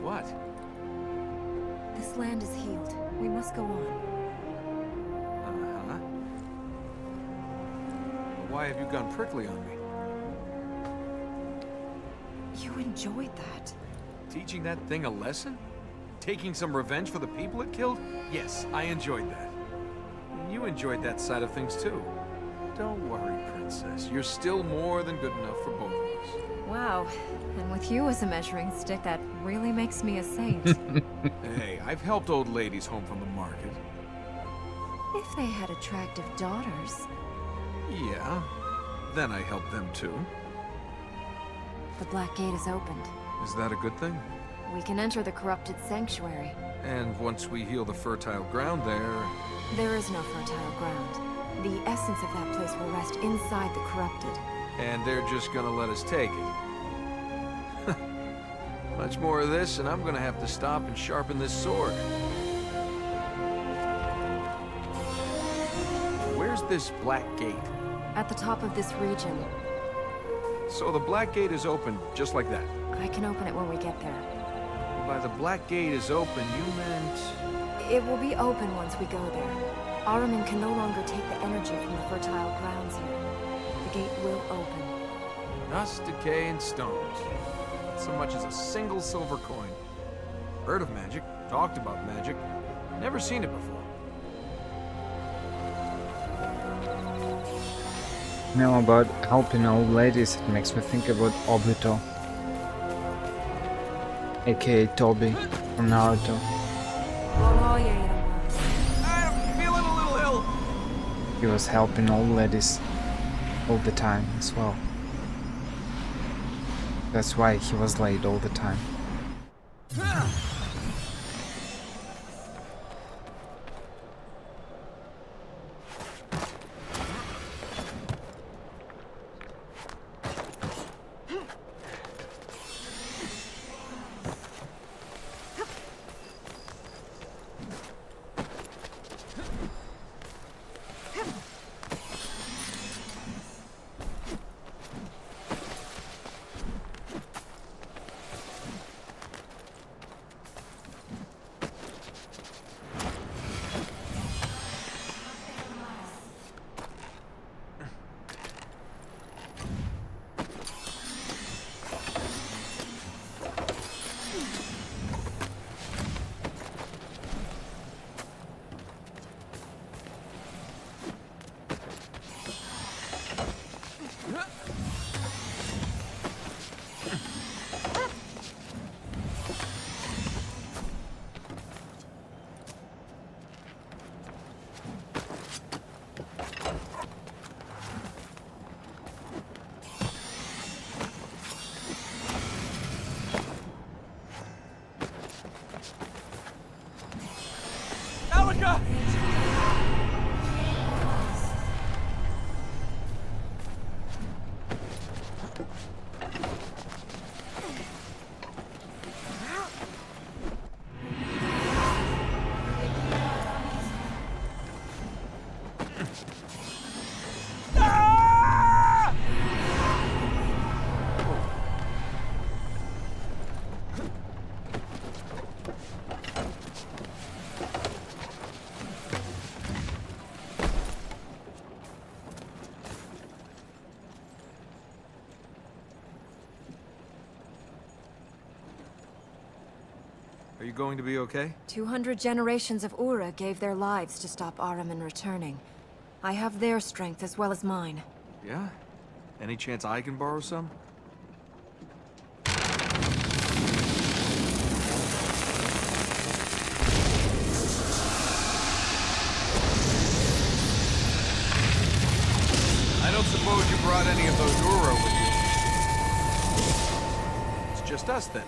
[SPEAKER 5] What?
[SPEAKER 1] This land is healed. We must go on.
[SPEAKER 5] Uh-huh. Why have you gone prickly on me?
[SPEAKER 1] You enjoyed that.
[SPEAKER 5] Teaching that thing a lesson? Taking some revenge for the people it killed? Yes, I enjoyed that. And you enjoyed that side of things too. Don't worry, Princess. You're still more than good enough for both of us.
[SPEAKER 1] Wow. And with you as a measuring stick, that really makes me a saint.
[SPEAKER 5] Hey, I've helped old ladies home from the market.
[SPEAKER 1] If they had attractive daughters.
[SPEAKER 5] Yeah. Then I helped them too.
[SPEAKER 1] The Black Gate is opened.
[SPEAKER 5] Is that a good thing?
[SPEAKER 1] We can enter the corrupted sanctuary.
[SPEAKER 5] And once we heal the fertile ground there...
[SPEAKER 1] There is no fertile ground. The essence of that place will rest inside the corrupted.
[SPEAKER 5] And they're just gonna let us take it. Much more of this, and I'm gonna have to stop and sharpen this sword. Where's this Black Gate?
[SPEAKER 1] At the top of this region.
[SPEAKER 5] So the Black Gate is open, just like that.
[SPEAKER 1] I can open it when we get there.
[SPEAKER 5] By the Black Gate is open, you meant...
[SPEAKER 1] It will be open once we go there. Ahriman can no longer take the energy from the fertile grounds here. The gate will open.
[SPEAKER 2] Dust, decay, and stones. Not so much as a single silver coin. Heard of magic, talked about magic, never seen it before.
[SPEAKER 3] Now about helping old ladies, it makes me think about Obito, aka Toby from Naruto.
[SPEAKER 5] I'm feeling a little ill.
[SPEAKER 3] He was helping old ladies all the time as well. That's why he was late all the time.
[SPEAKER 5] Alika!
[SPEAKER 2] Are you going to be okay?
[SPEAKER 1] 200 generations of Ura gave their lives to stop Ahriman returning. I have their strength as well as mine.
[SPEAKER 5] Yeah? Any chance I can borrow some? I don't suppose you brought any of those Ura with you. It's just us then.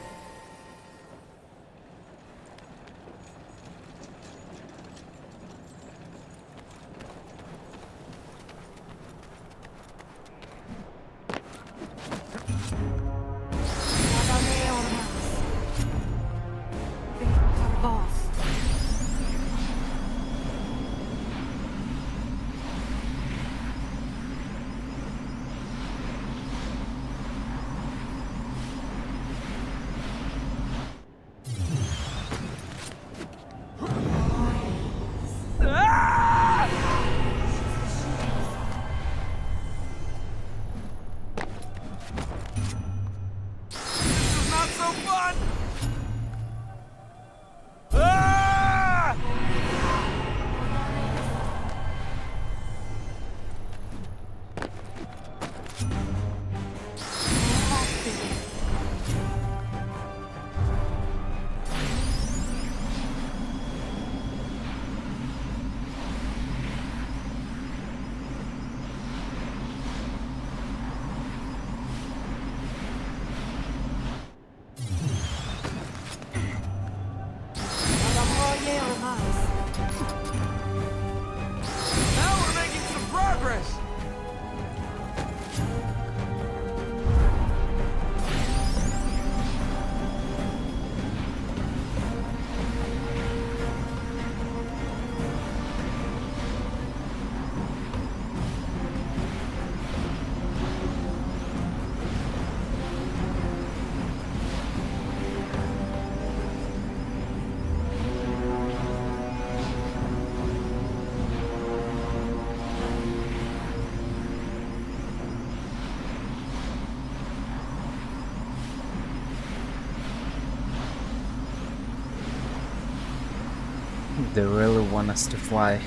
[SPEAKER 3] They really want us to fly.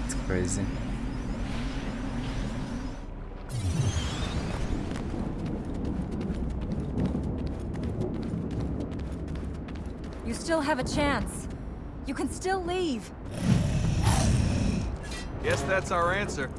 [SPEAKER 3] It's crazy.
[SPEAKER 1] You still have a chance. You can still leave.
[SPEAKER 5] Guess that's our answer.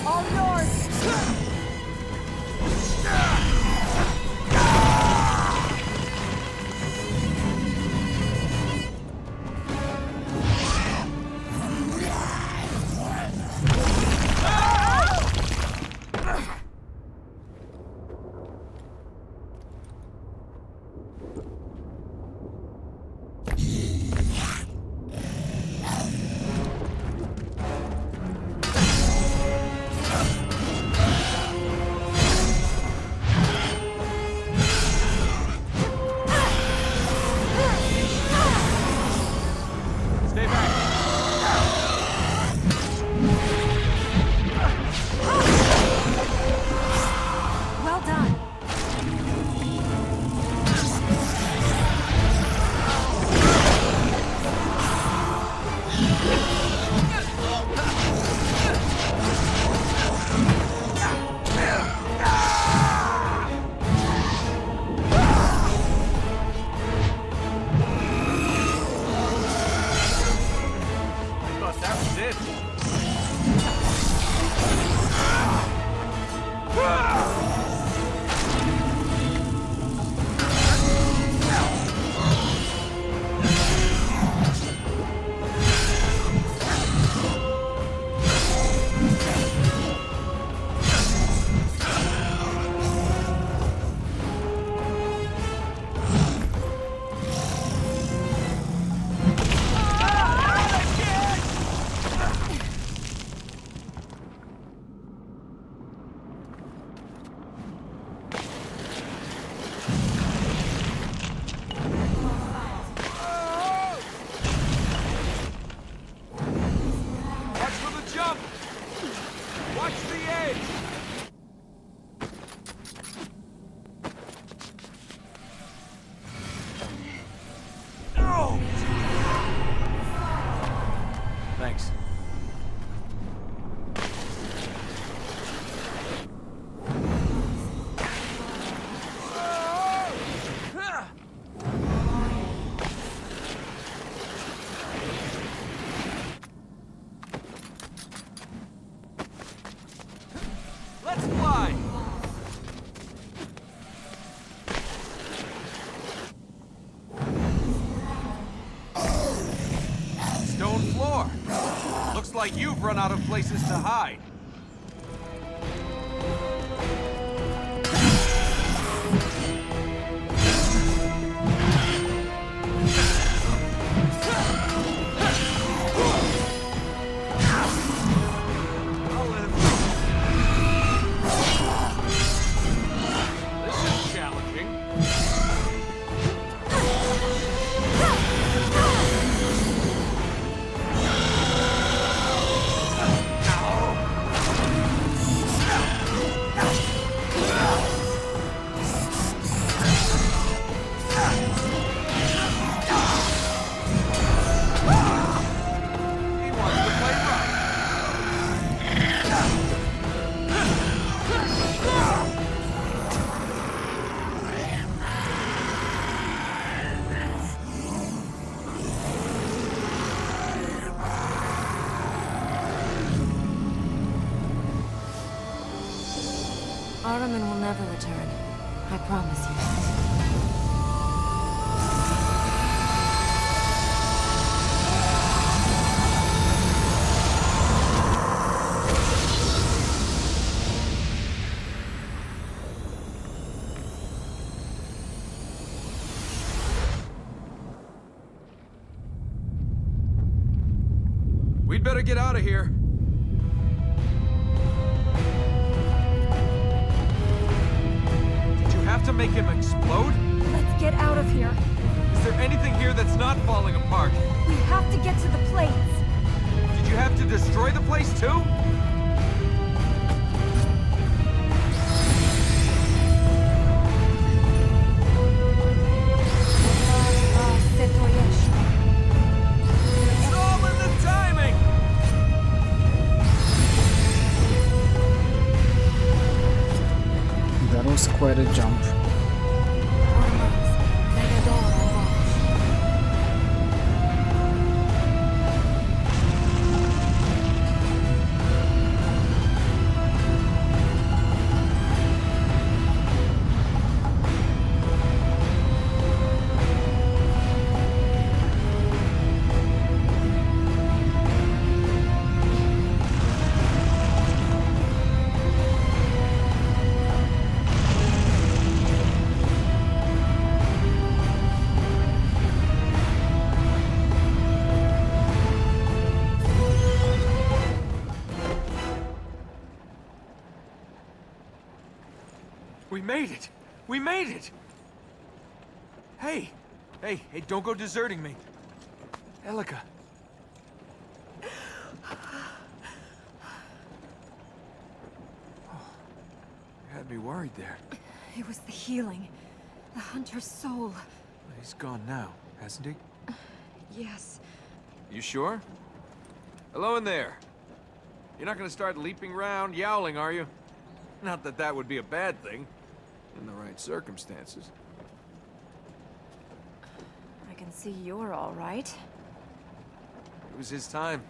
[SPEAKER 1] All yours!
[SPEAKER 5] Stay back.
[SPEAKER 1] Well done.
[SPEAKER 5] I thought that was it. Watch for the jump! Watch the edge! No! Thanks. Let's fly! Stone floor. Looks like you've run out of places to hide. I'll let him go. This is challenging. He wants to play rough.
[SPEAKER 1] Ahriman will never return. I promise you.
[SPEAKER 2] We'd better get out of here. Did you have to make him explode?
[SPEAKER 1] Let's get out of here.
[SPEAKER 2] Is there anything here that's not falling apart?
[SPEAKER 1] We have to get to the plates.
[SPEAKER 2] Did you have to destroy the place too? It's all in the timing!
[SPEAKER 3] That was quite a jump.
[SPEAKER 5] We made it! We made it! Hey! Hey, don't go deserting me. Elika. You had me worried there.
[SPEAKER 1] It was the healing. The hunter's soul.
[SPEAKER 5] He's gone now, hasn't he?
[SPEAKER 1] Yes.
[SPEAKER 2] You sure? Hello in there. You're not gonna start leaping around, yowling, are you? Not that that would be a bad thing, in the right circumstances.
[SPEAKER 1] I can see you're all right.
[SPEAKER 2] It was his time.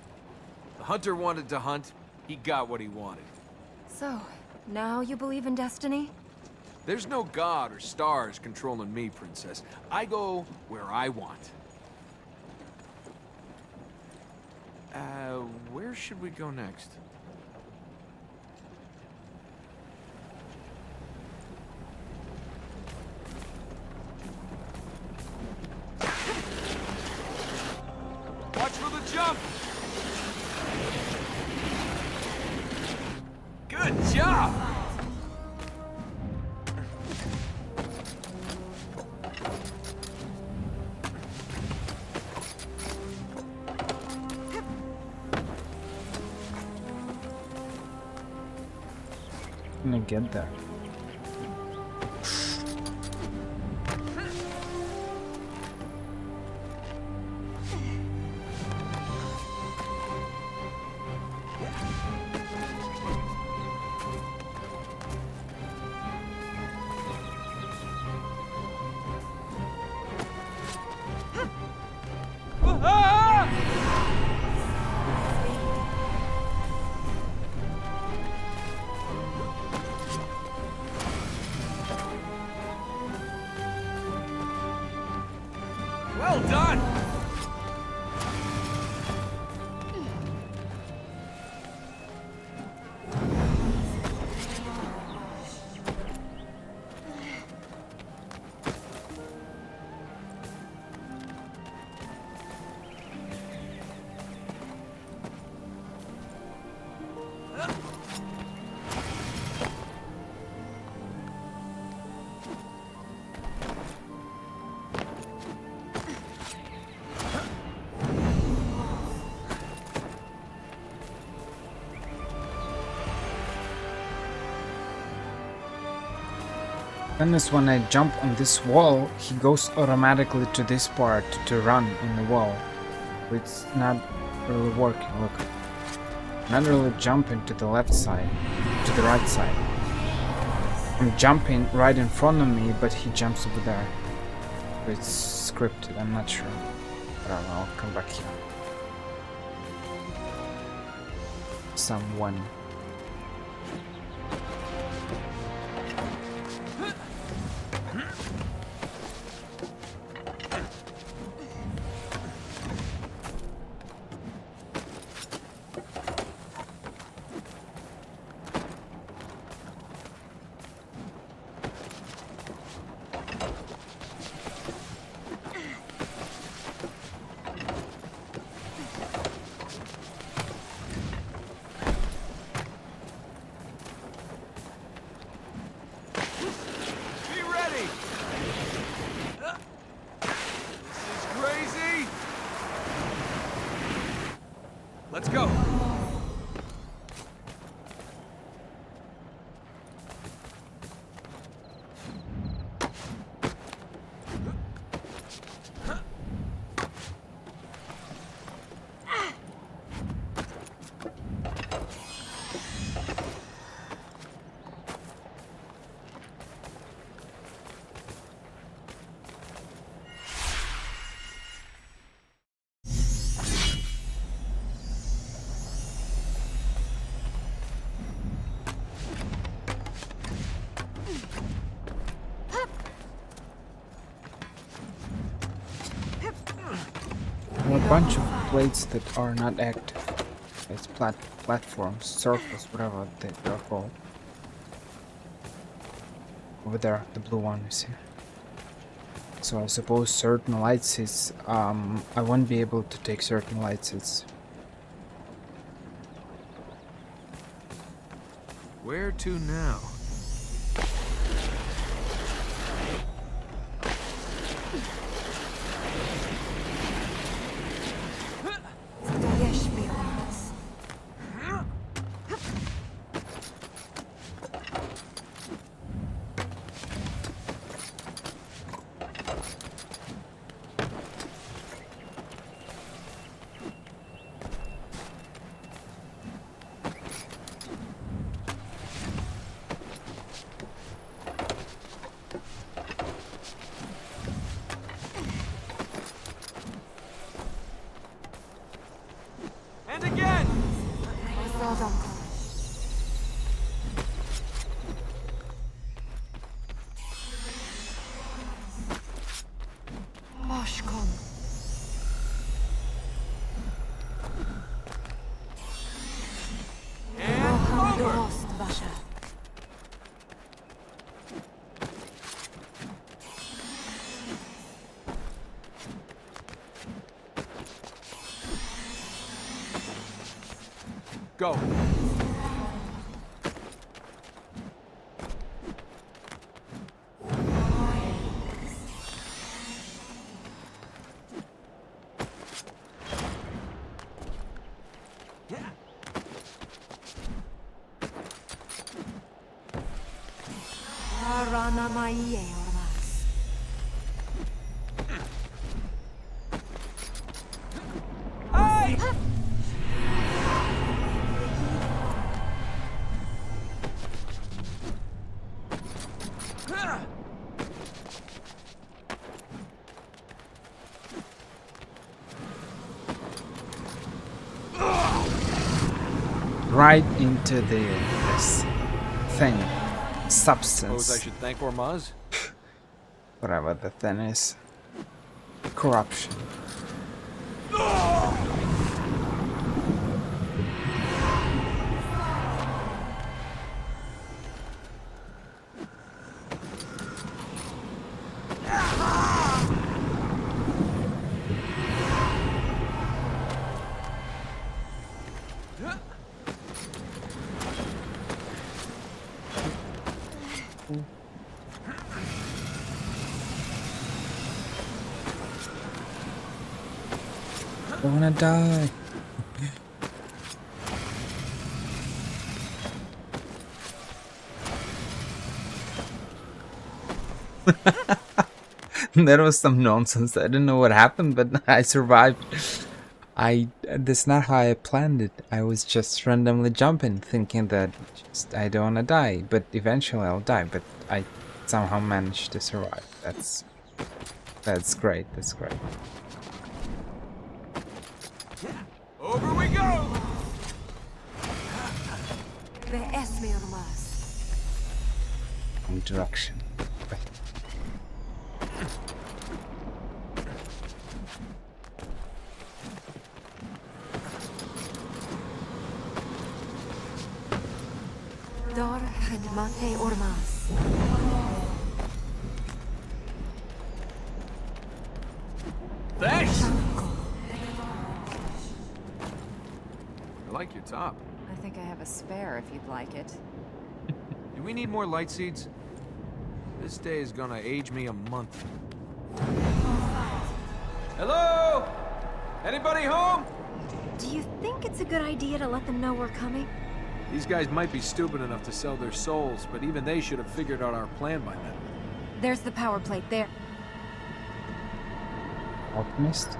[SPEAKER 2] The hunter wanted to hunt. He got what he wanted.
[SPEAKER 1] So, now you believe in destiny?
[SPEAKER 2] There's no god or stars controlling me, Princess. I go where I want. Where should we go next? Watch for the jump! Good job!
[SPEAKER 3] I'm gonna get there.
[SPEAKER 2] Well done!
[SPEAKER 3] Then is when I jump on this wall, he goes automatically to this part to run in the wall. It's not really working, look. Not really jumping to the left side, to the right side. I'm jumping right in front of me, but he jumps over there. It's scripted, I'm not sure. I don't know, I'll come back here. Someone.
[SPEAKER 5] Let's go.
[SPEAKER 3] There are a bunch of plates that are not active. It's platforms, circles, whatever they're called. Over there, the blue one is here. So I suppose certain light seats, I won't be able to take certain light seats.
[SPEAKER 2] Where to now?
[SPEAKER 1] Yes, mi hermanos.
[SPEAKER 2] And again!
[SPEAKER 1] Zodonko. Moshkom.
[SPEAKER 2] And over!
[SPEAKER 1] Dost Basha.
[SPEAKER 5] Go.
[SPEAKER 1] Arana Maie Ormas.
[SPEAKER 2] Hey!
[SPEAKER 3] Right into this thing, substance,
[SPEAKER 5] Suppose I should thank Ormaz?
[SPEAKER 3] whatever the thing is. Corruption. I wanna die. That was some nonsense. I didn't know what happened, but I survived. That's not how I planned it. I was just randomly jumping, thinking that I don't wanna die, but eventually I'll die. But I somehow managed to survive. That's great. That's great.
[SPEAKER 2] Over we go!
[SPEAKER 1] Bees mi hermanos.
[SPEAKER 3] Interaction.
[SPEAKER 1] Dar Mate Ormas.
[SPEAKER 2] Thanks! I like your top.
[SPEAKER 1] I think I have a spare if you'd like it.
[SPEAKER 2] Do we need more light seeds? This day is gonna age me a month. Hello? Anybody home?
[SPEAKER 1] Do you think it's a good idea to let them know we're coming?
[SPEAKER 2] These guys might be stupid enough to sell their souls, but even they should have figured out our plan by now.
[SPEAKER 1] There's the power plate there.
[SPEAKER 3] Alchemist?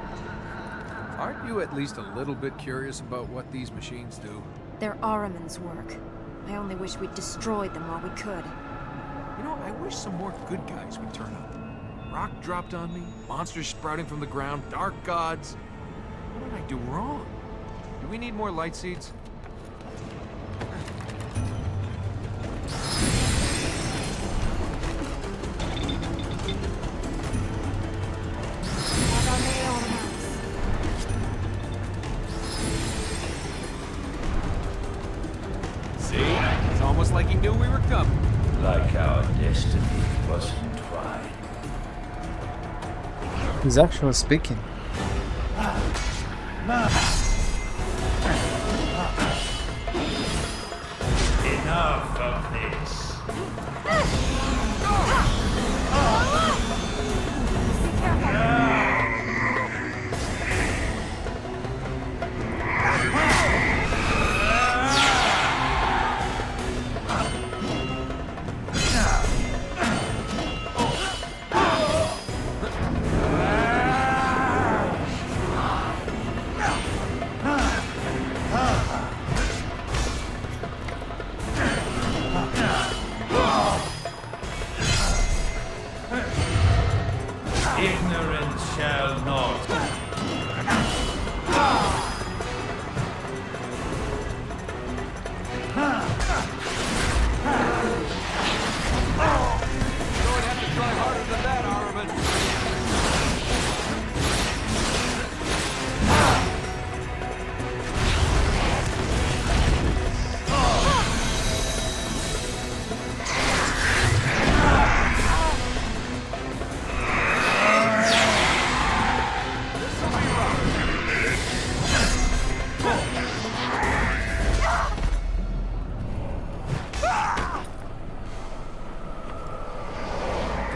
[SPEAKER 2] Aren't you at least a little bit curious about what these machines do?
[SPEAKER 1] They're Ahriman's work. I only wish we'd destroyed them while we could.
[SPEAKER 2] You know, I wish some more good guys would turn up. Rock dropped on me, monsters sprouting from the ground, dark gods. What did I do wrong? Do we need more light seeds? See? It's almost like he knew we were coming.
[SPEAKER 6] Like our destiny wasn't tried.
[SPEAKER 3] He's actually speaking.
[SPEAKER 6] Enough of this. Ignorance shall not.
[SPEAKER 2] You don't have to try harder than that, Ahriman.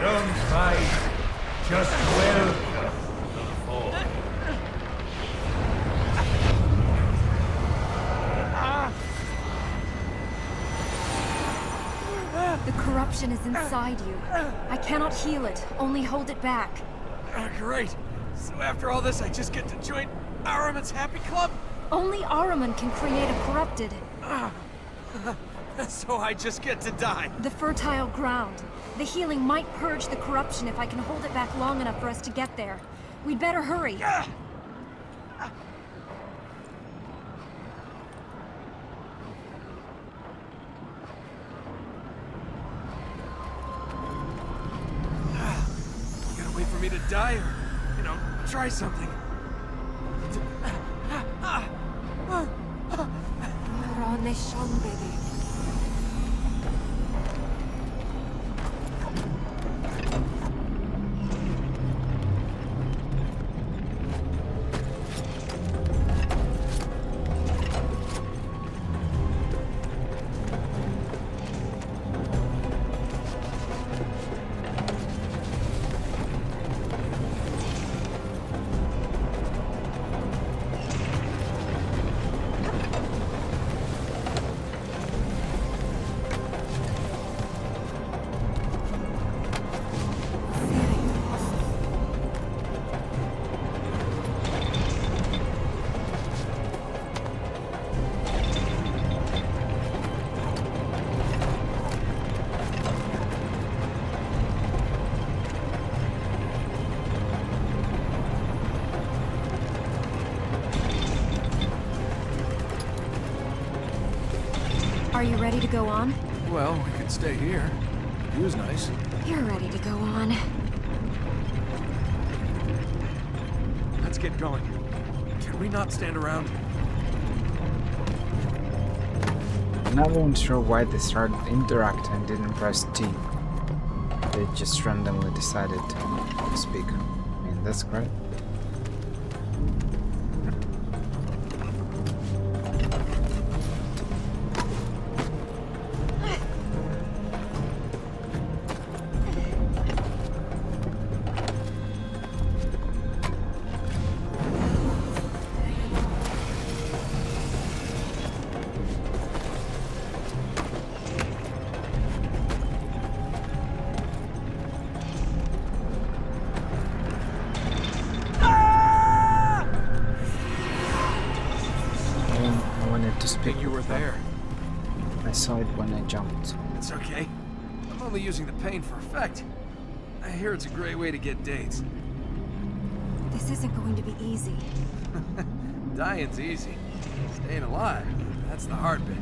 [SPEAKER 6] Don't fight. Just welcome the fall.
[SPEAKER 1] The corruption is inside you. I cannot heal it, only hold it back.
[SPEAKER 2] Great. So after all this, I just get to join Ahriman's happy club?
[SPEAKER 1] Only Ahriman can create a corrupted.
[SPEAKER 2] So I just get to die.
[SPEAKER 1] The fertile ground. The healing might purge the corruption if I can hold it back long enough for us to get there. We'd better hurry.
[SPEAKER 2] You gotta wait for me to die or, try something.
[SPEAKER 1] Are you ready to go on?
[SPEAKER 2] Well, we could stay here. View's nice.
[SPEAKER 1] You're ready to go on.
[SPEAKER 2] Let's get going. Can we not stand around?
[SPEAKER 3] I'm not even sure why they started interacting and didn't press T. They just randomly decided to speak. I mean, that's great. wanted to speak
[SPEAKER 5] You were
[SPEAKER 3] with her.
[SPEAKER 5] there.
[SPEAKER 3] I saw it when I jumped.
[SPEAKER 5] It's okay. I'm only using the pain for effect. I hear it's a great way to get dates.
[SPEAKER 1] This isn't going to be easy.
[SPEAKER 5] Dying's easy. Staying alive, that's the hard bit.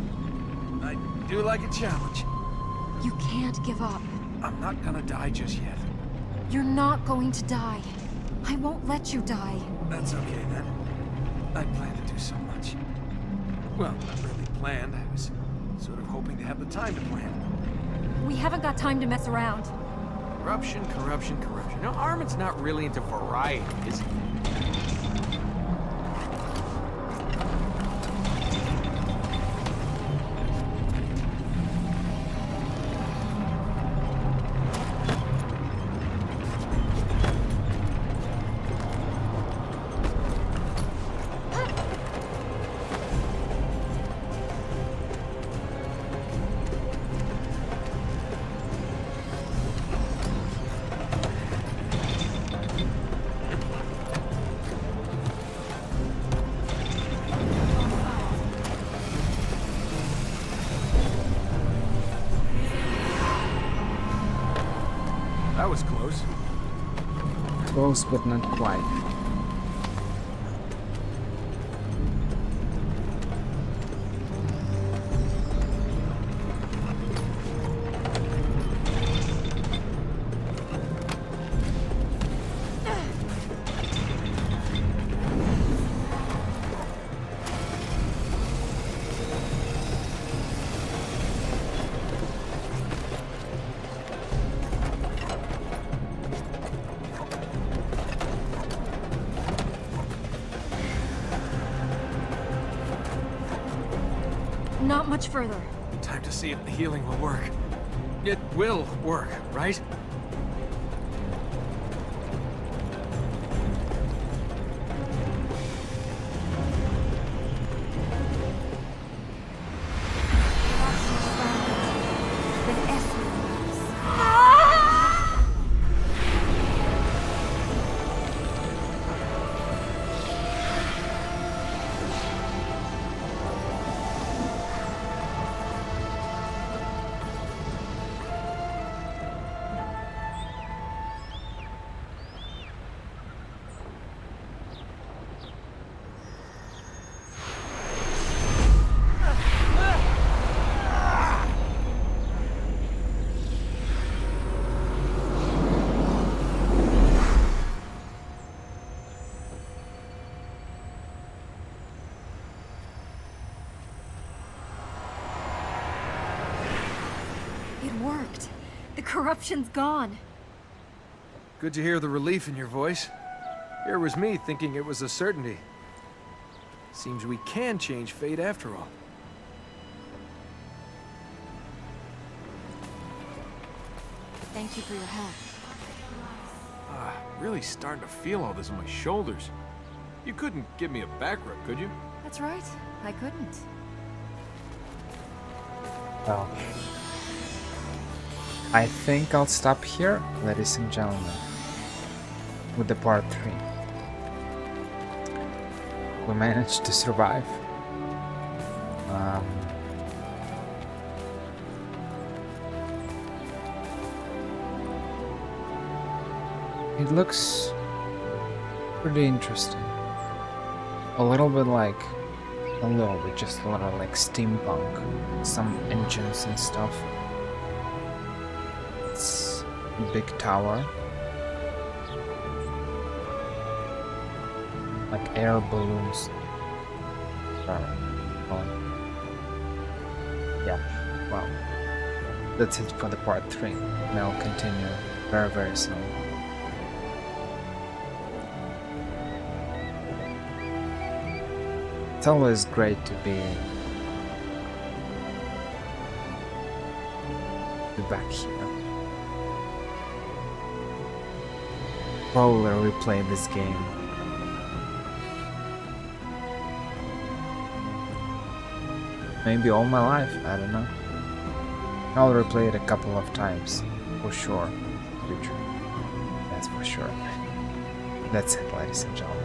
[SPEAKER 5] I do like a challenge.
[SPEAKER 1] You can't give up.
[SPEAKER 5] I'm not gonna die just yet.
[SPEAKER 1] You're not going to die. I won't let you die.
[SPEAKER 5] That's okay then. I plan to do so much. Well, not really planned. I was sort of hoping to have the time to plan.
[SPEAKER 1] We haven't got time to mess around.
[SPEAKER 5] Corruption, corruption, corruption. No, Armin's not really into variety, is he? That was close.
[SPEAKER 3] Close, but not quite.
[SPEAKER 1] Not much further.
[SPEAKER 5] Time to see if the healing will work. It will work, right?
[SPEAKER 1] It worked. The corruption's gone.
[SPEAKER 5] Good to hear the relief in your voice. Here was me thinking it was a certainty. Seems we can change fate after all.
[SPEAKER 1] Thank you for your help.
[SPEAKER 5] Really starting to feel all this on my shoulders. You couldn't give me a back rub, could you?
[SPEAKER 1] That's right. I couldn't.
[SPEAKER 3] Well, I think I'll stop here, ladies and gentlemen, with the part 3. We managed to survive. It looks pretty interesting. A little bit like, just a little like steampunk. Some engines and stuff. It's a big tower. Like air balloons. Yeah, well, that's it for the part 3. And I'll continue very, very soon. It's always great to be back here. Probably replay this game. Maybe all my life, I don't know. I'll replay it a couple of times, for sure. Future. That's for sure. That's it, ladies and gentlemen.